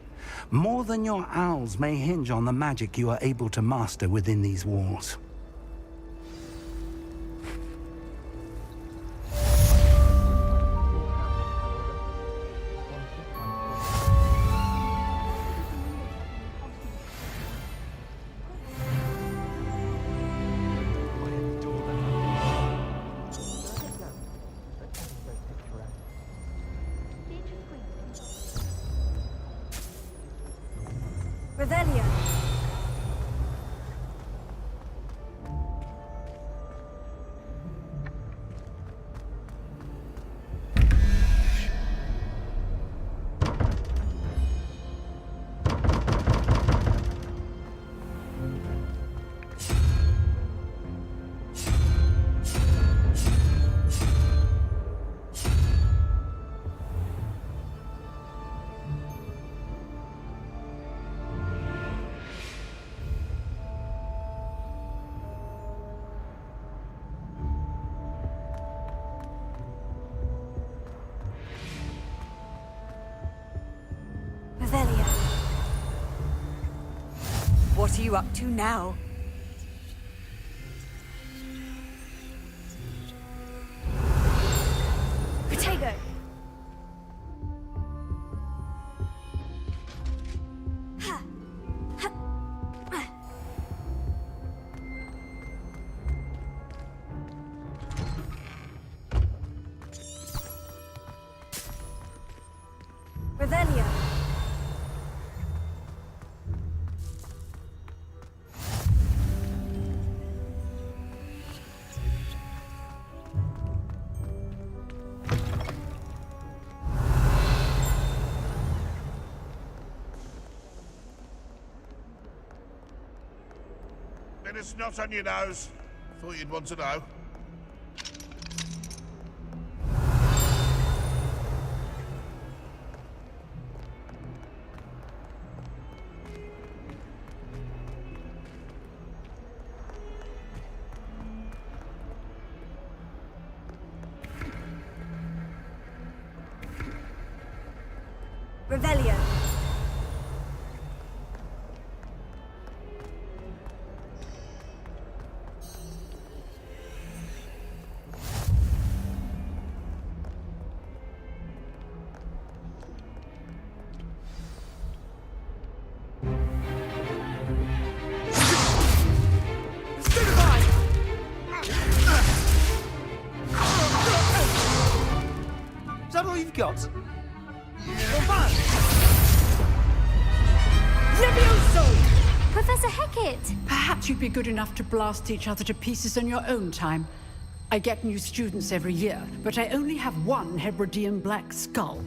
More than your owls may hinge on the magic you are able to master within these walls. Revelio. What are you up to now? Protego! Revelio. Bit of snot on your nose. Thought you'd want to know. Revelio. Is that all you've got? Levioso! Professor Hecat! Perhaps you'd be good enough to blast each other to pieces in your own time. I get new students every year, but I only have one Hebridean black skull.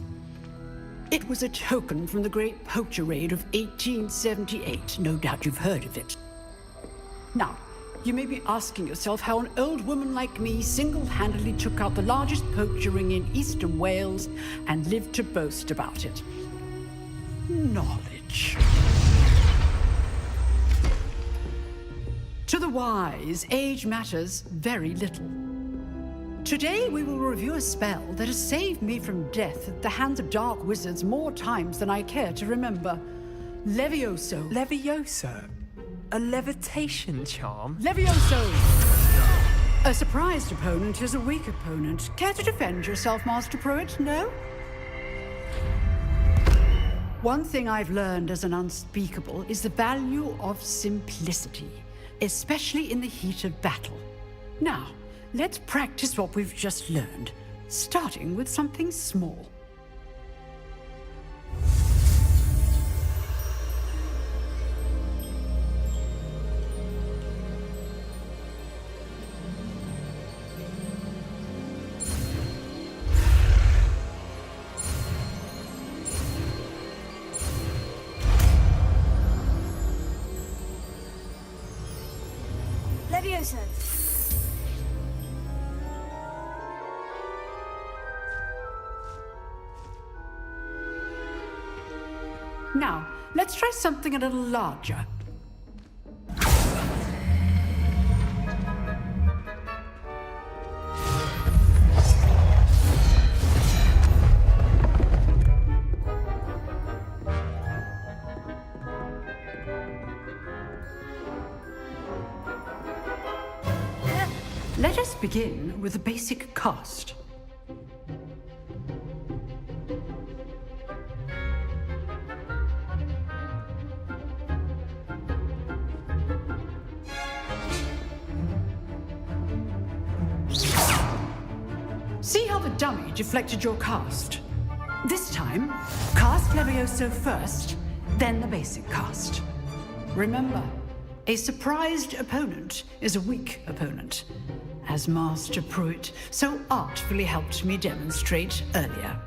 It was a token from the Great Poacher Raid of 1878. No doubt you've heard of it. Now, you may be asking yourself how an old woman like me single-handedly took out the largest poacher ring in eastern Wales and lived to boast about it. Knowledge. To the wise, age matters very little. Today we will review a spell that has saved me from death at the hands of dark wizards more times than I care to remember. Levioso. Levioso? A levitation charm? Levioso! A surprised opponent is a weak opponent. Care to defend yourself, Master Pruitt? No? One thing I've learned as an unspeakable is the value of simplicity, especially in the heat of battle. Now, let's practice what we've just learned, starting with something small. Levioso. Now, let's try something a little larger. Let us begin with the basic cast. See how the dummy deflected your cast? This time, cast Levioso first, then the basic cast. Remember, a surprised opponent is a weak opponent, as Master Pruitt so artfully helped me demonstrate earlier.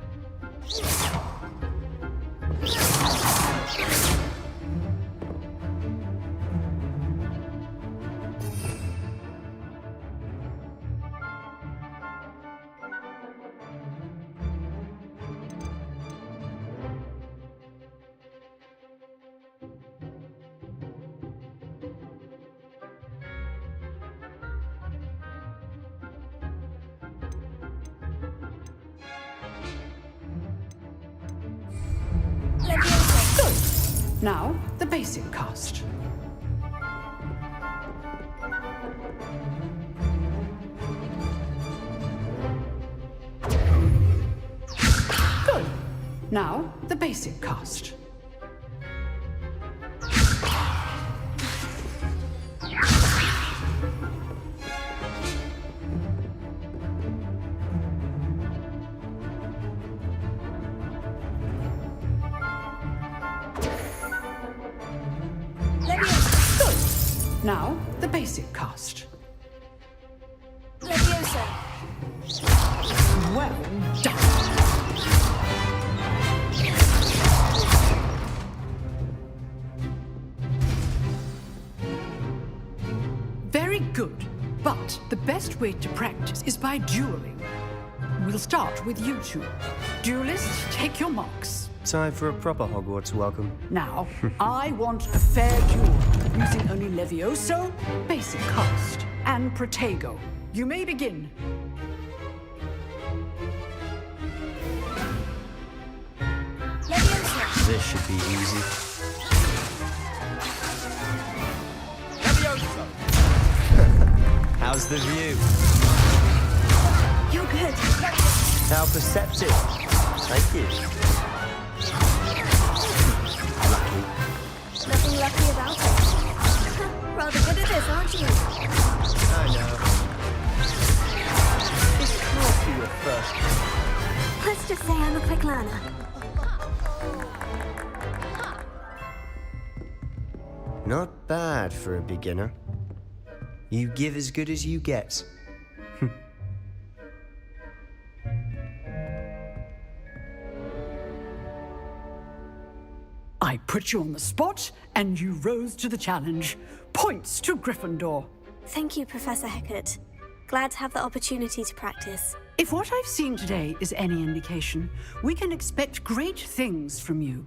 Good. Now, the basic cast. Good. Now, the basic cast. Now, the basic cast. Leviosa. Well done. Very good. But the best way to practice is by dueling. We'll start with you two. Duelists, take your marks. Time for a proper Hogwarts welcome. Now, I want a fair duel, using only Levioso, basic cast, and Protego. You may begin. Leviosa. This should be easy. Leviosa. How's the view? You're good. How perceptive. Thank you. Lucky. Nothing lucky about it. Rather good at this, aren't you? I know. This can't be your first. Let's just say I'm a quick learner. Not bad for a beginner. You give as good as you get. I put you on the spot, and you rose to the challenge. Points to Gryffindor. Thank you, Professor Hecat. Glad to have the opportunity to practice. If what I've seen today is any indication, we can expect great things from you.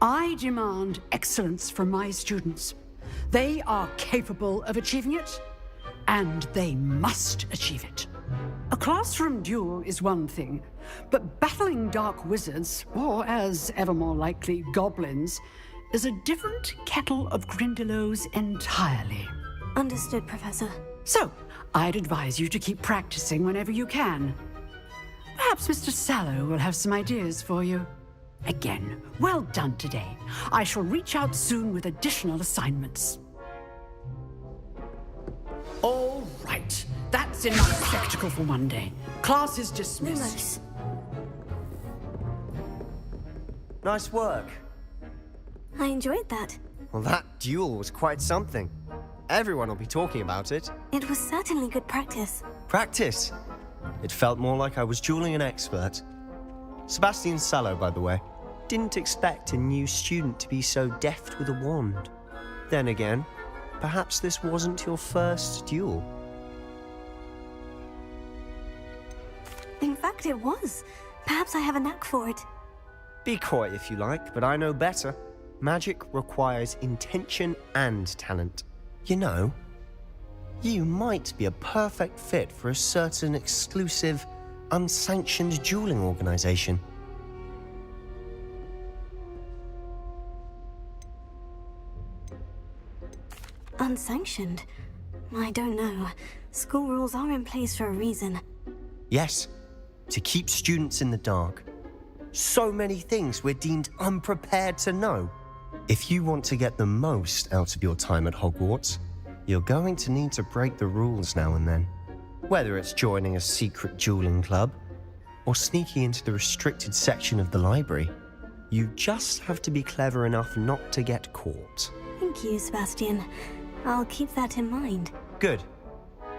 I demand excellence from my students. They are capable of achieving it, and they must achieve it. A classroom duel is one thing, but battling dark wizards, or as ever more likely, goblins, is a different kettle of Grindylows entirely. Understood, Professor. So, I'd advise you to keep practicing whenever you can. Perhaps Mr. Sallow will have some ideas for you. Again, well done today. I shall reach out soon with additional assignments. All right. That's enough spectacle for one day. Class is dismissed. Nice work. I enjoyed that. Well, that duel was quite something. Everyone will be talking about it. It was certainly good practice. Practice? It felt more like I was dueling an expert. Sebastian Sallow, by the way. Didn't expect a new student to be so deft with a wand. Then again, perhaps this wasn't your first duel. In fact, it was. Perhaps I have a knack for it. Be coy if you like, but I know better. Magic requires intention and talent. You know, you might be a perfect fit for a certain exclusive, unsanctioned dueling organization. Unsanctioned? I don't know. School rules are in place for a reason. Yes, to keep students in the dark. So many things we're deemed unprepared to know. If you want to get the most out of your time at Hogwarts, you're going to need to break the rules now and then. Whether it's joining a secret dueling club or sneaking into the restricted section of the library, you just have to be clever enough not to get caught. Thank you, Sebastian. I'll keep that in mind. Good.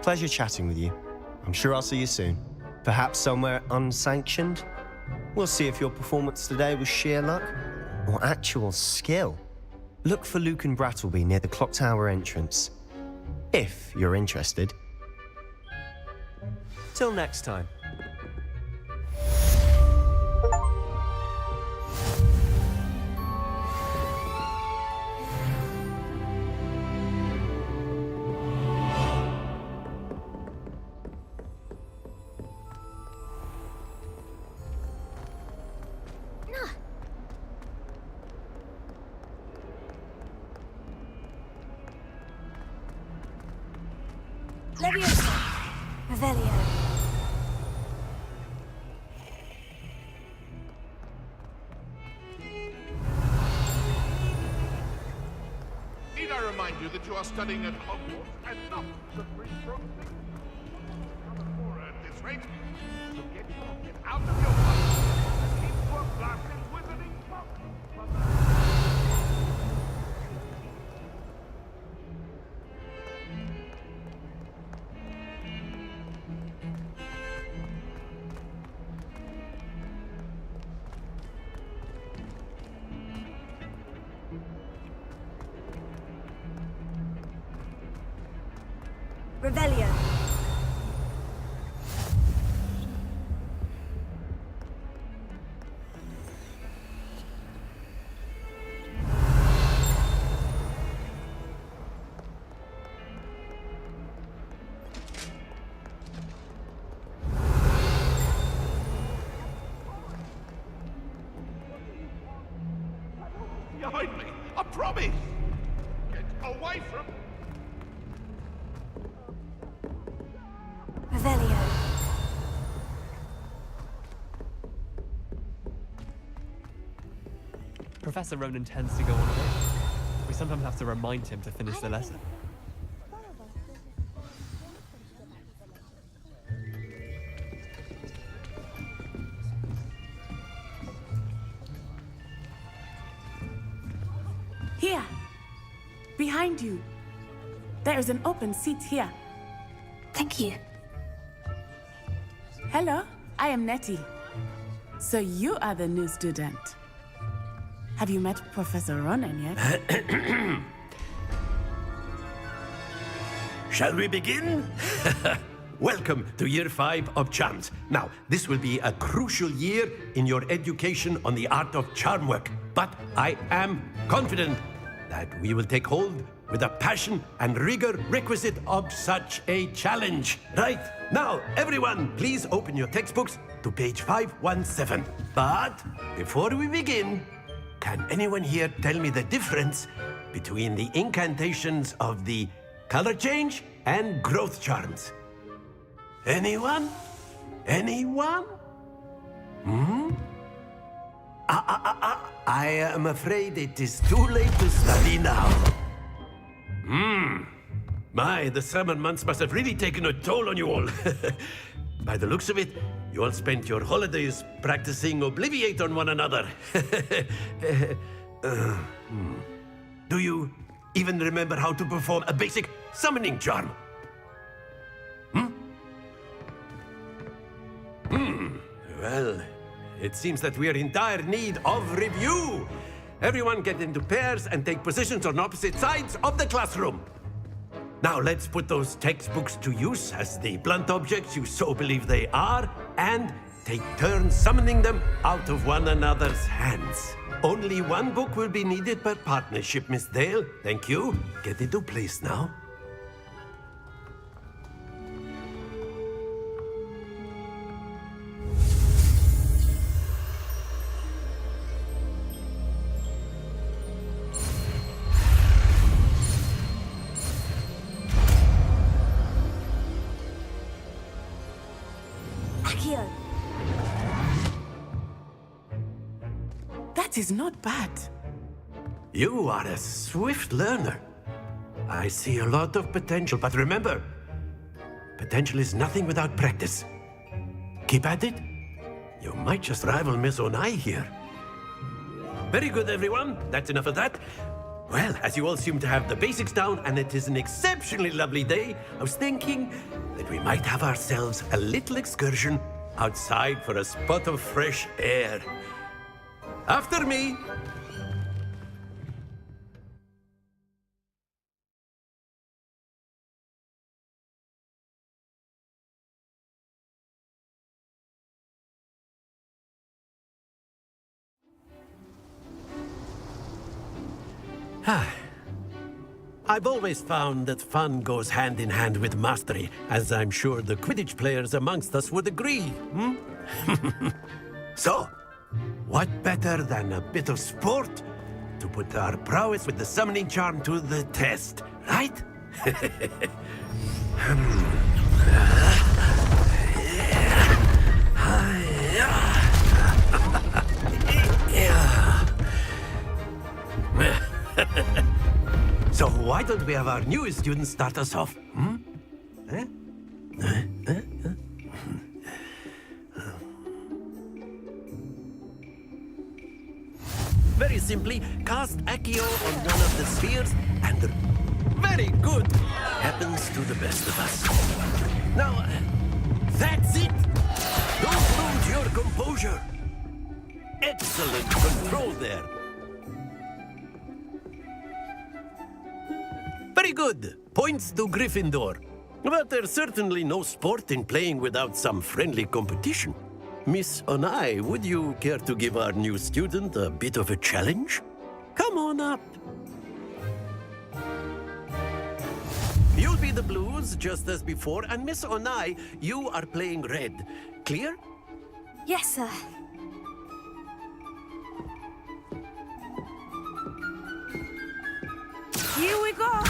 Pleasure chatting with you. I'm sure I'll see you soon. Perhaps somewhere unsanctioned? We'll see if your performance today was sheer luck or actual skill. Look for Luke and Brattleby near the clock tower entrance, if you're interested. Till next time. Leviosa. Revelio. Need I remind you that you are studying at Hogwarts and not the free from at this rate? So get your head out of your butt and keep your glasses wizarding focused. Revelio. Behind me! I promise! Get away from... Revelio. Professor Ronan tends to go on a bit. We sometimes have to remind him to finish the lesson. Here. Behind you. There is an open seat here. Thank you. Hello, I am Nettie. So you are the new student. Have you met Professor Ronan yet? Shall we begin? Welcome to Year 5 of Charms. Now, this will be a crucial year in your education on the art of charm work. But I am confident that we will take hold with the passion and rigor requisite of such a challenge. Right, now, everyone, please open your textbooks to page 517. But before we begin, can anyone here tell me the difference between the incantations of the color change and growth charms? Anyone? Anyone? I am afraid it is too late to study now. My, the summer months must have really taken a toll on you all. By the looks of it, you all spent your holidays practicing Obliviate on one another. Do you even remember how to perform a basic summoning charm? Well, it seems that we are in dire need of review. Everyone get into pairs and take positions on opposite sides of the classroom. Now let's put those textbooks to use as the blunt objects you so believe they are, and take turns summoning them out of one another's hands. Only one book will be needed per partnership, Miss Dale. Thank you. Get into place now. Accio. That is not bad. You are a swift learner. I see a lot of potential, but remember, potential is nothing without practice. Keep at it. You might just rival Miss Onai here. Very good, everyone. That's enough of that. Well, as you all seem to have the basics down, and it is an exceptionally lovely day, I was thinking that we might have ourselves a little excursion outside for a spot of fresh air. After me. I've always found that fun goes hand in hand with mastery, as I'm sure the Quidditch players amongst us would agree. So, what better than a bit of sport to put our prowess with the summoning charm to the test, right? So why don't we have our newest student start us off? Very simply, cast Accio on one of the spheres, and very good happens to the best of us. Now, that's it. Don't lose your composure. Excellent control there. Very good. Points to Gryffindor. But there's certainly no sport in playing without some friendly competition. Miss Onai, would you care to give our new student a bit of a challenge? Come on up. You'll be the blues, just as before, and Miss Onai, you are playing red. Clear? Yes, sir. Here we go!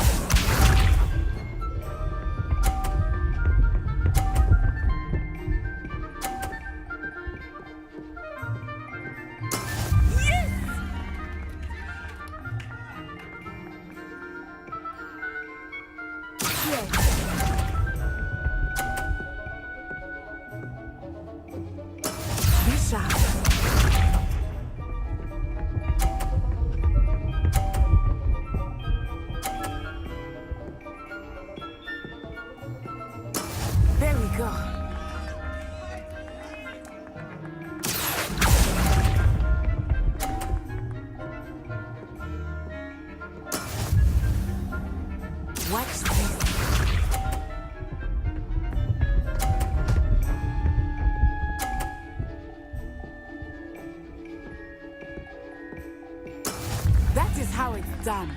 There we go. Watch this. That is how it's done.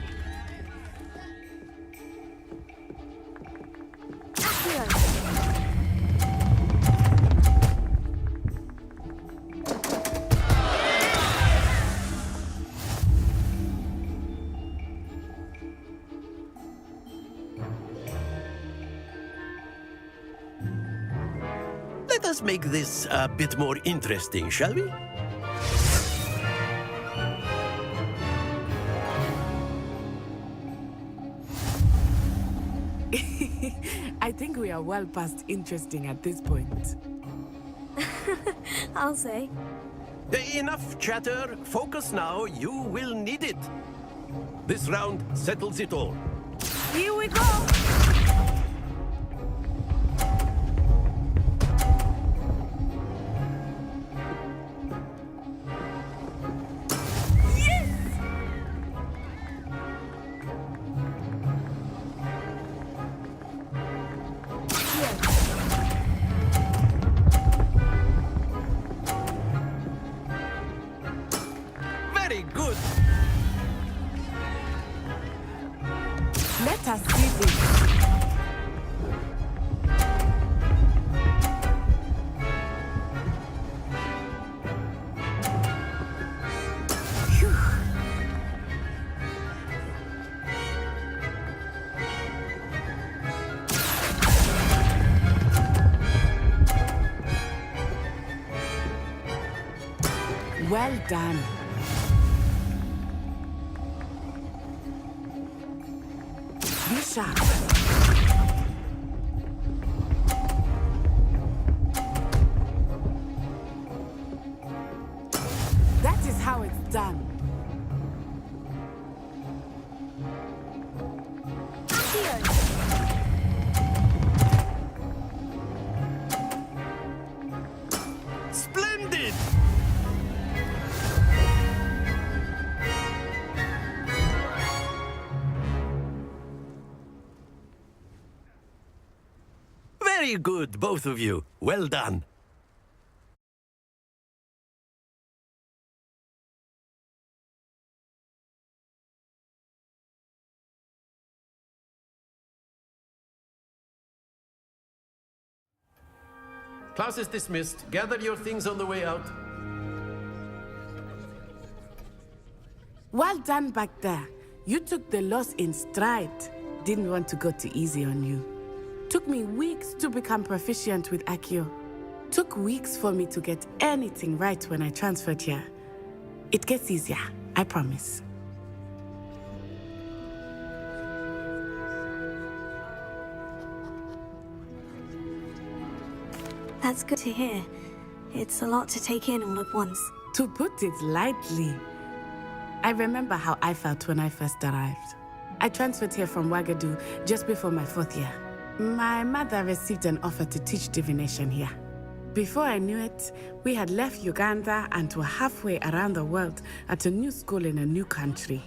Let us make this a bit more interesting, shall we? I think we are well past interesting at this point. I'll say. Enough chatter. Focus now. You will need it. This round settles it all. Here we go! Very good. Let us see this. Phew. Well done. Be sharp. That is how it's done. Splendid! Very good, both of you. Well done. Class is dismissed. Gather your things on the way out. Well done back there. You took the loss in stride. Didn't want to go too easy on you. Took me weeks to become proficient with Accio. Took weeks for me to get anything right when I transferred here. It gets easier, I promise. That's good to hear. It's a lot to take in all at once. To put it lightly, I remember how I felt when I first arrived. I transferred here from Ouagadougou just before my 4th year. My mother received an offer to teach divination here. Before I knew it, we had left Uganda and were halfway around the world at a new school in a new country.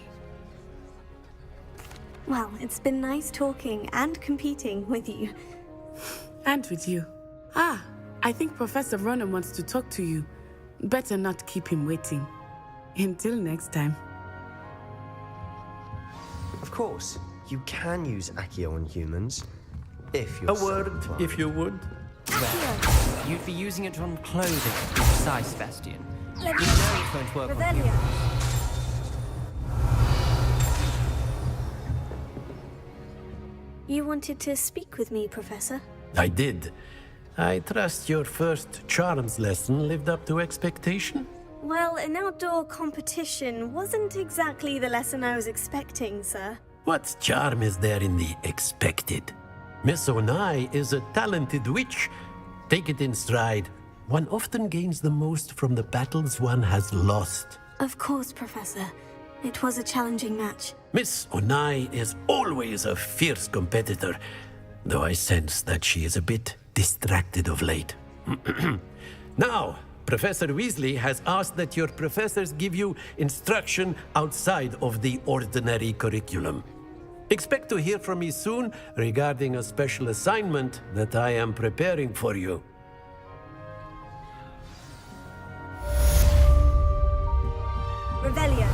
Well, it's been nice talking and competing with you. And with you. Ah, I think Professor Ronan wants to talk to you. Better not keep him waiting. Until next time. Of course, you can use Accio on humans, if you're A so word, inclined. if you would. Well, you'd be using it on clothing, to be precise, Bastian. You know it won't work on you. You wanted to speak with me, Professor? I did. I trust your first charms lesson lived up to expectation? Well, an outdoor competition wasn't exactly the lesson I was expecting, sir. What charm is there in the expected? Miss Onai is a talented witch. Take it in stride. One often gains the most from the battles one has lost. Of course, Professor. It was a challenging match. Miss Onai is always a fierce competitor, though I sense that she is a bit distracted of late. Now, Professor Weasley has asked that your professors give you instruction outside of the ordinary curriculum. Expect to hear from me soon regarding a special assignment that I am preparing for you. Revelio.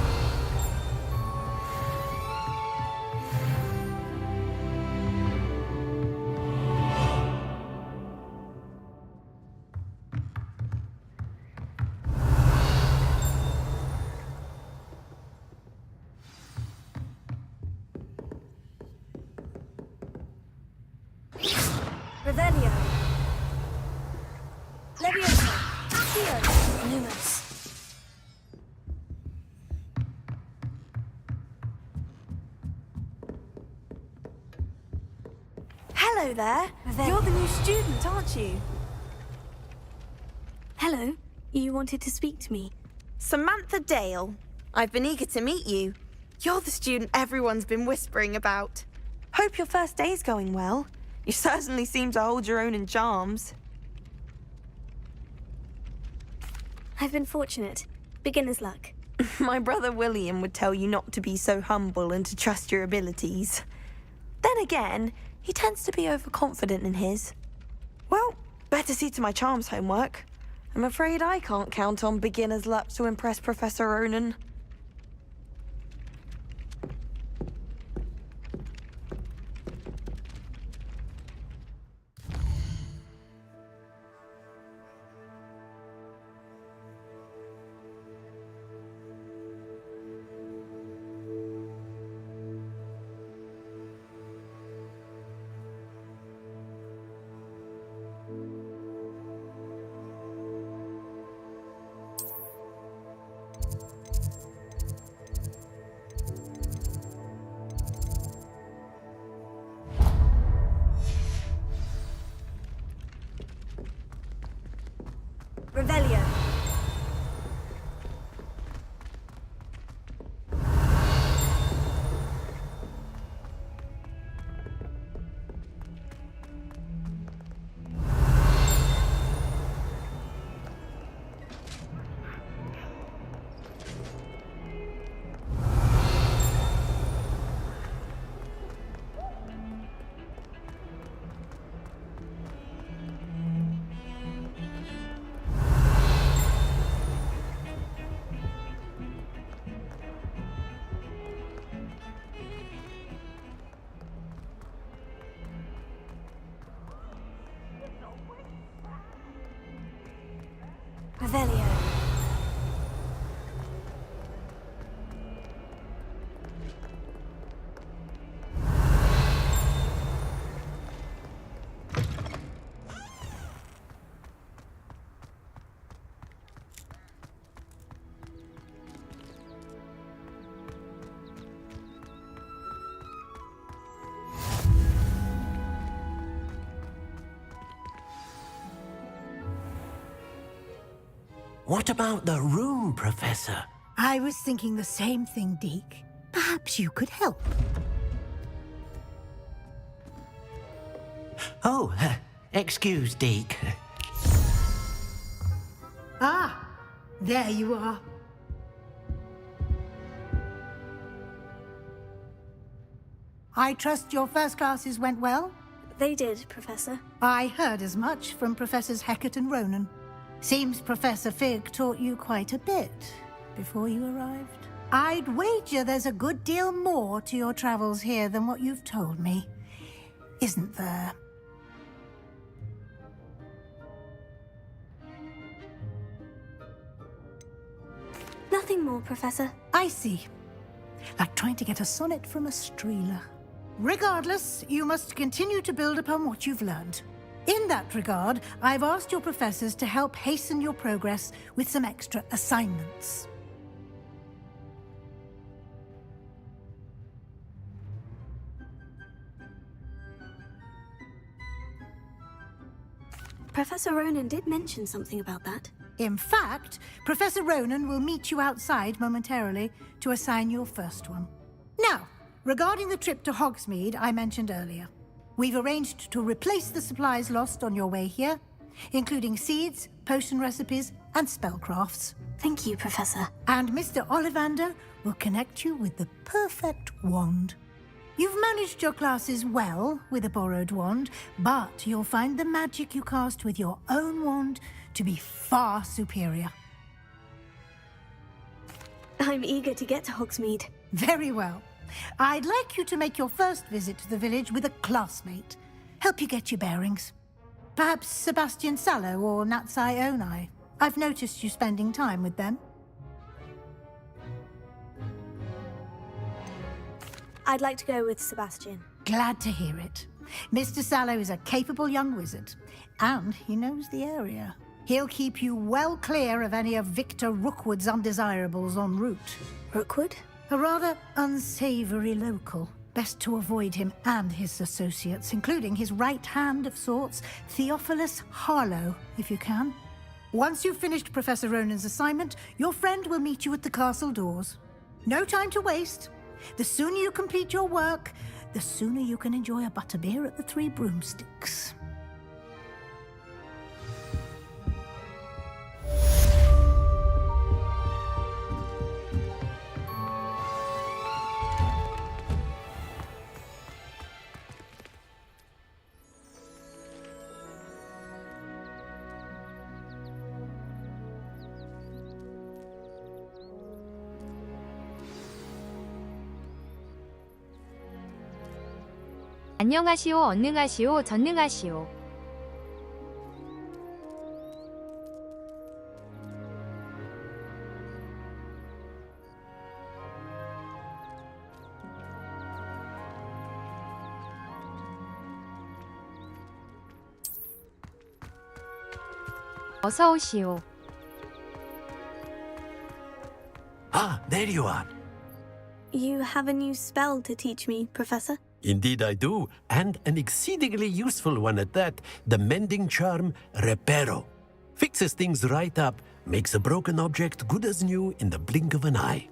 Revelio. Leviosa. Accio. Lumos. Hello there. You're the new student, aren't you? Hello. You wanted to speak to me. Samantha Dale. I've been eager to meet you. You're the student everyone's been whispering about. Hope your first day's going well. You certainly seem to hold your own in charms. I've been fortunate. Beginner's luck. My brother William would tell you not to be so humble and to trust your abilities. Then again, he tends to be overconfident in his. Well, better see to my charms homework. I'm afraid I can't count on beginner's luck to impress Professor Ronan. Revelio. Revelio. What about the room, Professor? I was thinking the same thing, Deke. Perhaps you could help. Oh, excuse, Deke. Ah, there you are. I trust your first classes went well? They did, Professor. I heard as much from Professors Hecat and Ronan. Seems Professor Fig taught you quite a bit before you arrived. I'd wager there's a good deal more to your travels here than what you've told me. Isn't there? Nothing more, Professor. I see. Like trying to get a sonnet from a streeler. Regardless, you must continue to build upon what you've learned. In that regard, I've asked your professors to help hasten your progress with some extra assignments. Professor Ronan did mention something about that. In fact, Professor Ronan will meet you outside momentarily to assign your first one. Now, regarding the trip to Hogsmeade I mentioned earlier, we've arranged to replace the supplies lost on your way here, including seeds, potion recipes, and spellcrafts. Thank you, Professor. And Mr. Ollivander will connect you with the perfect wand. You've managed your classes well with a borrowed wand, but you'll find the magic you cast with your own wand to be far superior. I'm eager to get to Hogsmeade. Very well. I'd like you to make your first visit to the village with a classmate. Help you get your bearings. Perhaps Sebastian Sallow or Natsai Onai. I've noticed you spending time with them. I'd like to go with Sebastian. Glad to hear it. Mr. Sallow is a capable young wizard, and he knows the area. He'll keep you well clear of any of Victor Rookwood's undesirables en route. Rookwood? A rather unsavory local. Best to avoid him and his associates, including his right hand of sorts, Theophilus Harlow, if you can. Once you've finished Professor Ronan's assignment, your friend will meet you at the castle doors. No time to waste. The sooner you complete your work, the sooner you can enjoy a butterbeer at the Three Broomsticks. 안녕하시오, 언능하시오, 전능하시오. 어서 오시오. Ah, there you are. You have a new spell to teach me, Professor? Indeed I do, and an exceedingly useful one at that, the mending charm Reparo. Fixes things right up, makes a broken object good as new in the blink of an eye.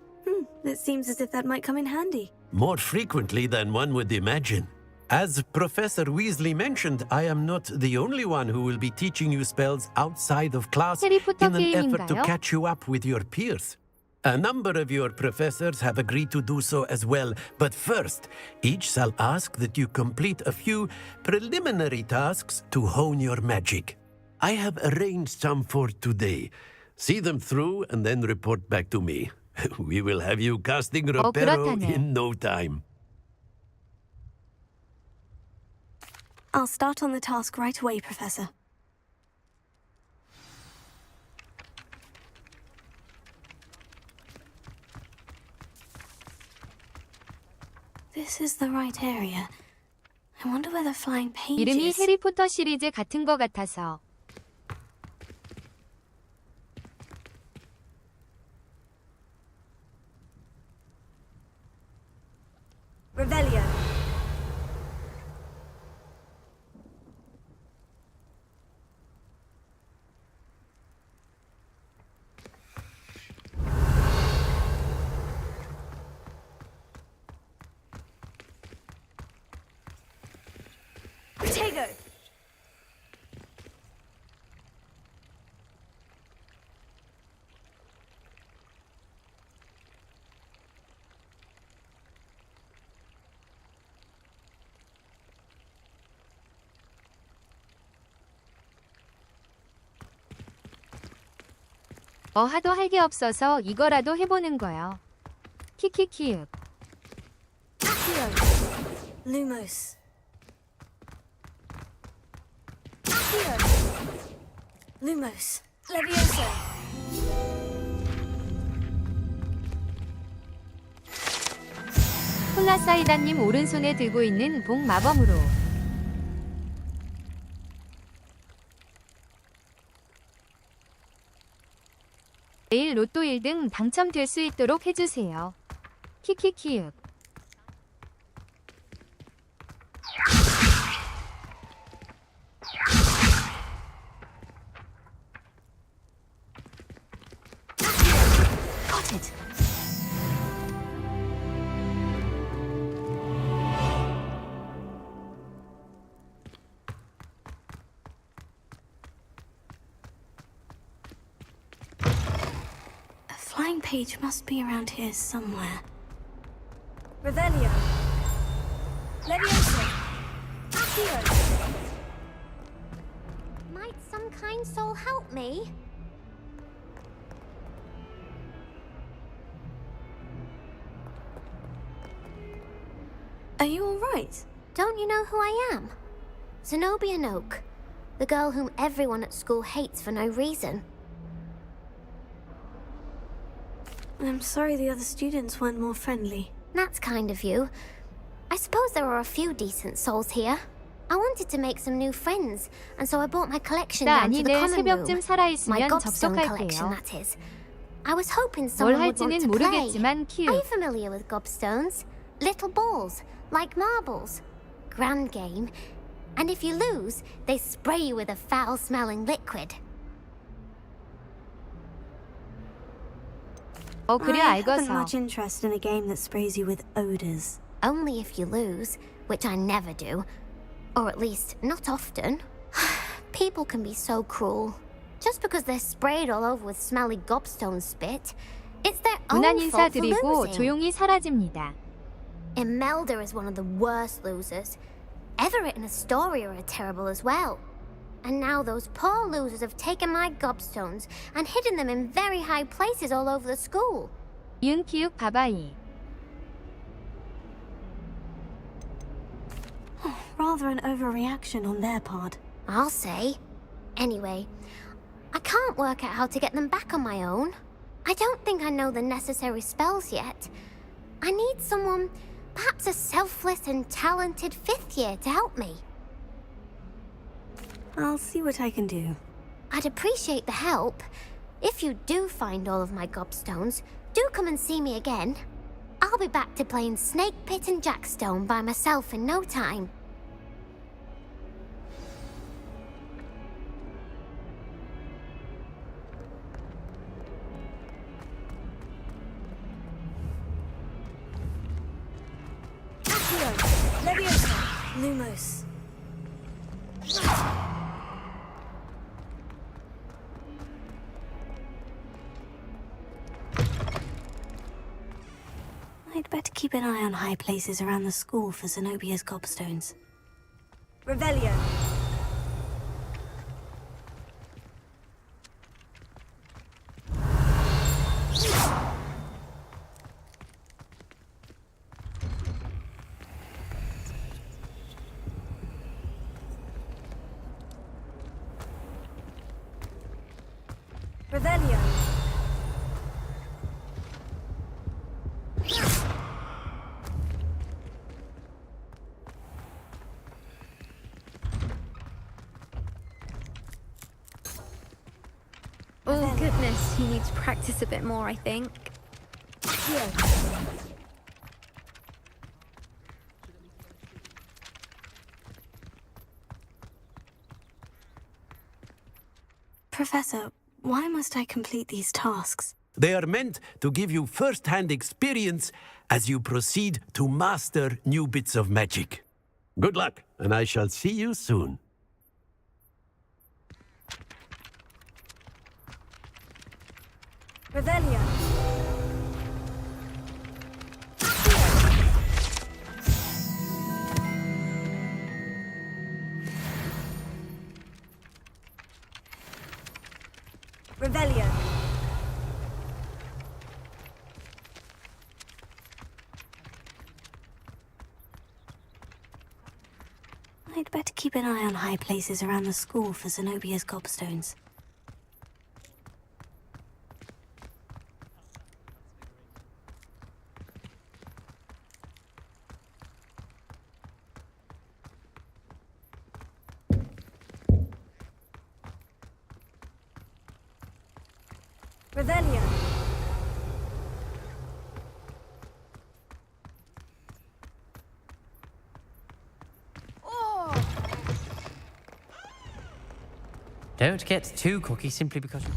It seems as if that might come in handy. More frequently than one would imagine. As Professor Weasley mentioned, I am not the only one who will be teaching you spells outside of class in an effort to catch you up with your peers. A number of your professors have agreed to do so as well, but first, each shall ask that you complete a few preliminary tasks to hone your magic. I have arranged some for today. See them through and then report back to me. We will have you casting Reparo in no time. I'll start on the task right away, Professor. This is the right area. I wonder where the flying page 이름이 is. 해리포터 시리즈 같은 거 같아서. Revelio. Tego. 하도 할 게 없어서 이거라도 해보는 거요. 키키키윽. Lumos. Lumos. Levioso. 콜라사이다님 오른손에 들고 있는 복 마법으로. 내일 로또 1등 당첨될 수 있도록 해주세요. 키키키윽. Got it. A flying page must be around here somewhere. Revelio. Levioso. Accio. Might some kind soul help me? Are you all right? Don't you know who I am? Zenobia Noak, the girl whom everyone at school hates for no reason. I'm sorry the other students weren't more friendly. That's kind of you. I suppose there are a few decent souls here. I wanted to make some new friends, and so I brought my collection 나 down to 아니 the 내일 common room. 새벽쯤 My 살아있으면 gobstone collection, 접속할게요. that is. I was hoping 뭘 someone would want 할지는 to play. 모르겠지만 Are 키읔. you familiar with gobstones? Little balls, like marbles. Grand game. And if you lose, they spray you with a foul-smelling liquid. 그래 I haven't 알겠어. much interest in a game that sprays you with odors. Only if you lose, which I never do. Or at least, not often. People can be so cruel. Just because they're sprayed all over with smelly gobstone spit, it's their 무난 own fault for 인사드리고 losing. 조용히 사라집니다. Imelda is one of the worst losers. Everett and Astoria are terrible as well. And now those poor losers have taken my gobstones and hidden them in very high places all over the school. 이응 키읔 바바이. Rather an overreaction on their part. I'll say. Anyway, I can't work out how to get them back on my own. I don't think I know the necessary spells yet. I need someone, perhaps a selfless and talented fifth year to help me. I'll see what I can do. I'd appreciate the help. If you do find all of my gobstones, do come and see me again. I'll be back to playing Snake Pit and Jackstone by myself in no time. Accio. Levioso. Lumos. I'd better keep an eye on high places around the school for Zenobia's gobstones. Revelio. Revelio. Oh goodness, he needs to practice a bit more, I think. Professor, why must I complete these tasks? They are meant to give you first-hand experience as you proceed to master new bits of magic. Good luck, and I shall see you soon. Revelio. Revelio. I'd better keep an eye on high places around the school for Zenobia's gobstones. Revelio. Don't get too cocky simply because you...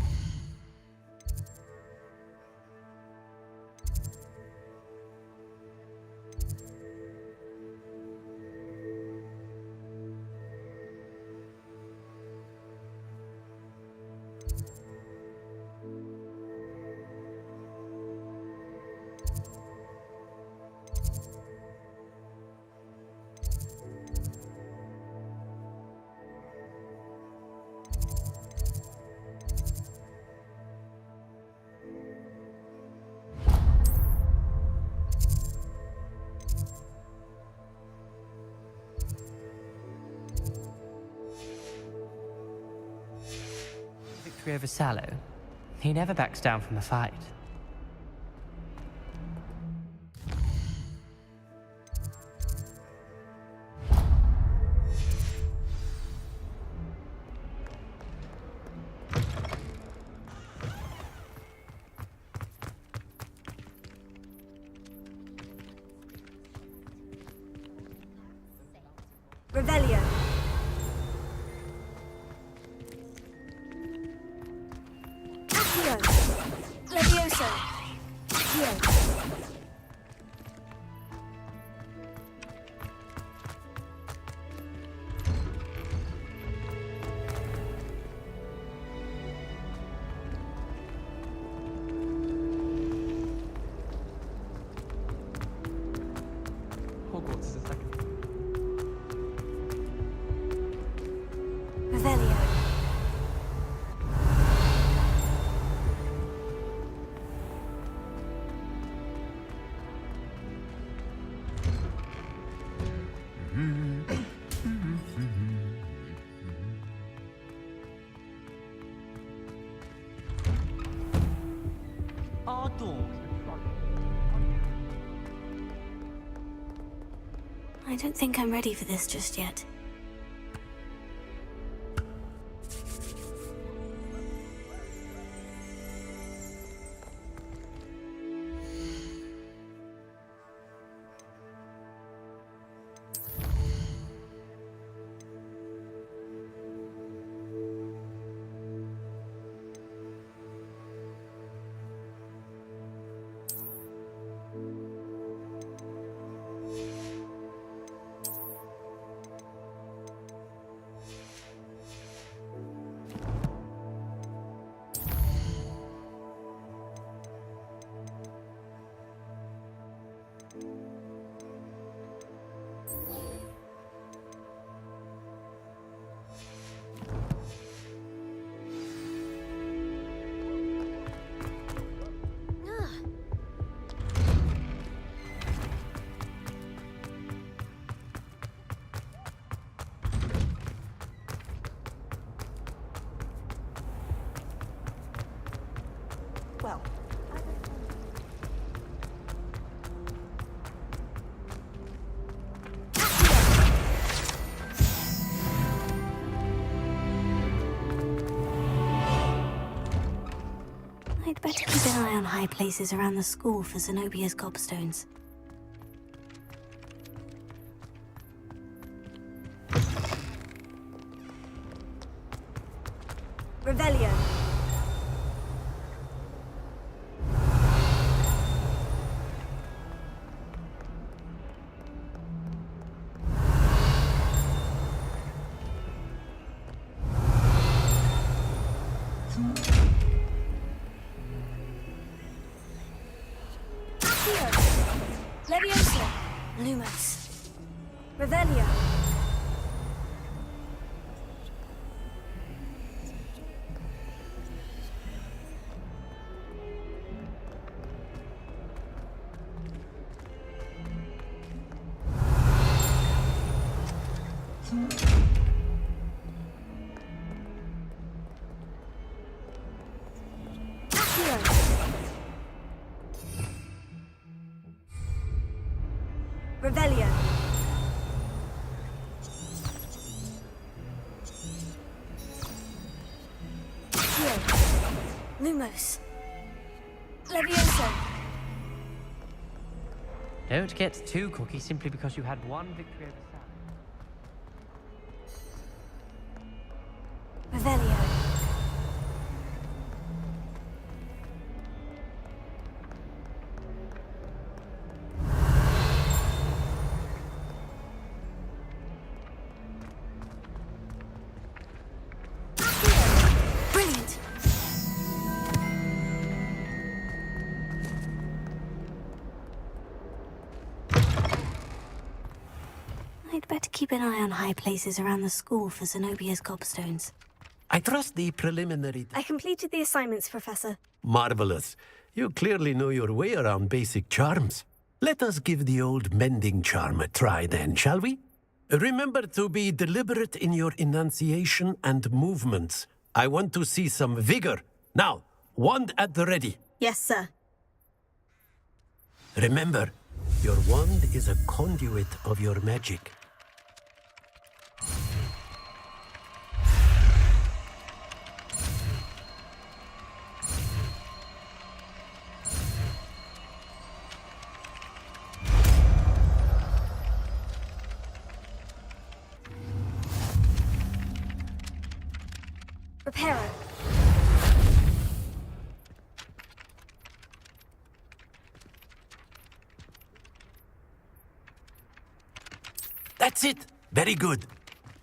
Victory over Sallow. He never backs down from the fight. Revelio. Accio. Levioso. Accio. Hogwarts is a second. Revelio. I don't think I'm ready for this just yet. Well, I'd better keep an eye on high places around the school for Zenobia's gobstones. Revelio. Levioso. Lumos. Revelio. Revelio. Lumos. Levioso. Don't get too cocky simply because you had one victory over Sam. Revelio. Brilliant. I'd better keep an eye on high places around the school for Zenobia's gobstones. I trust the preliminary... I completed the assignments, Professor. Marvelous. You clearly know your way around basic charms. Let us give the old mending charm a try then, shall we? Remember to be deliberate in your enunciation and movements. I want to see some vigor. Now, wand at the ready. Yes, sir. Remember, your wand is a conduit of your magic. Reparo. That's it. Very good.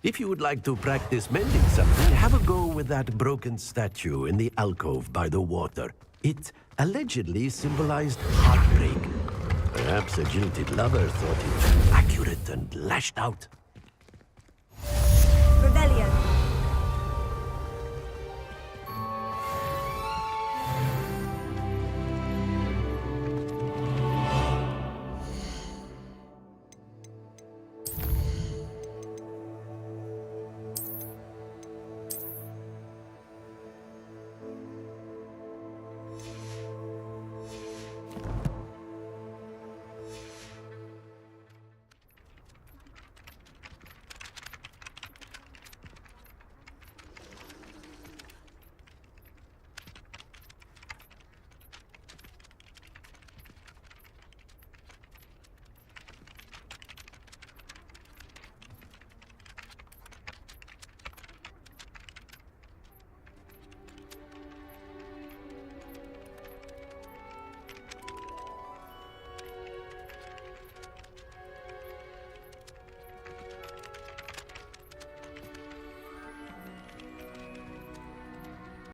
If you would like to practice mending something, have a go with that broken statue in the alcove by the water. It allegedly symbolized heartbreak. Perhaps a jilted lover thought it accurate and lashed out.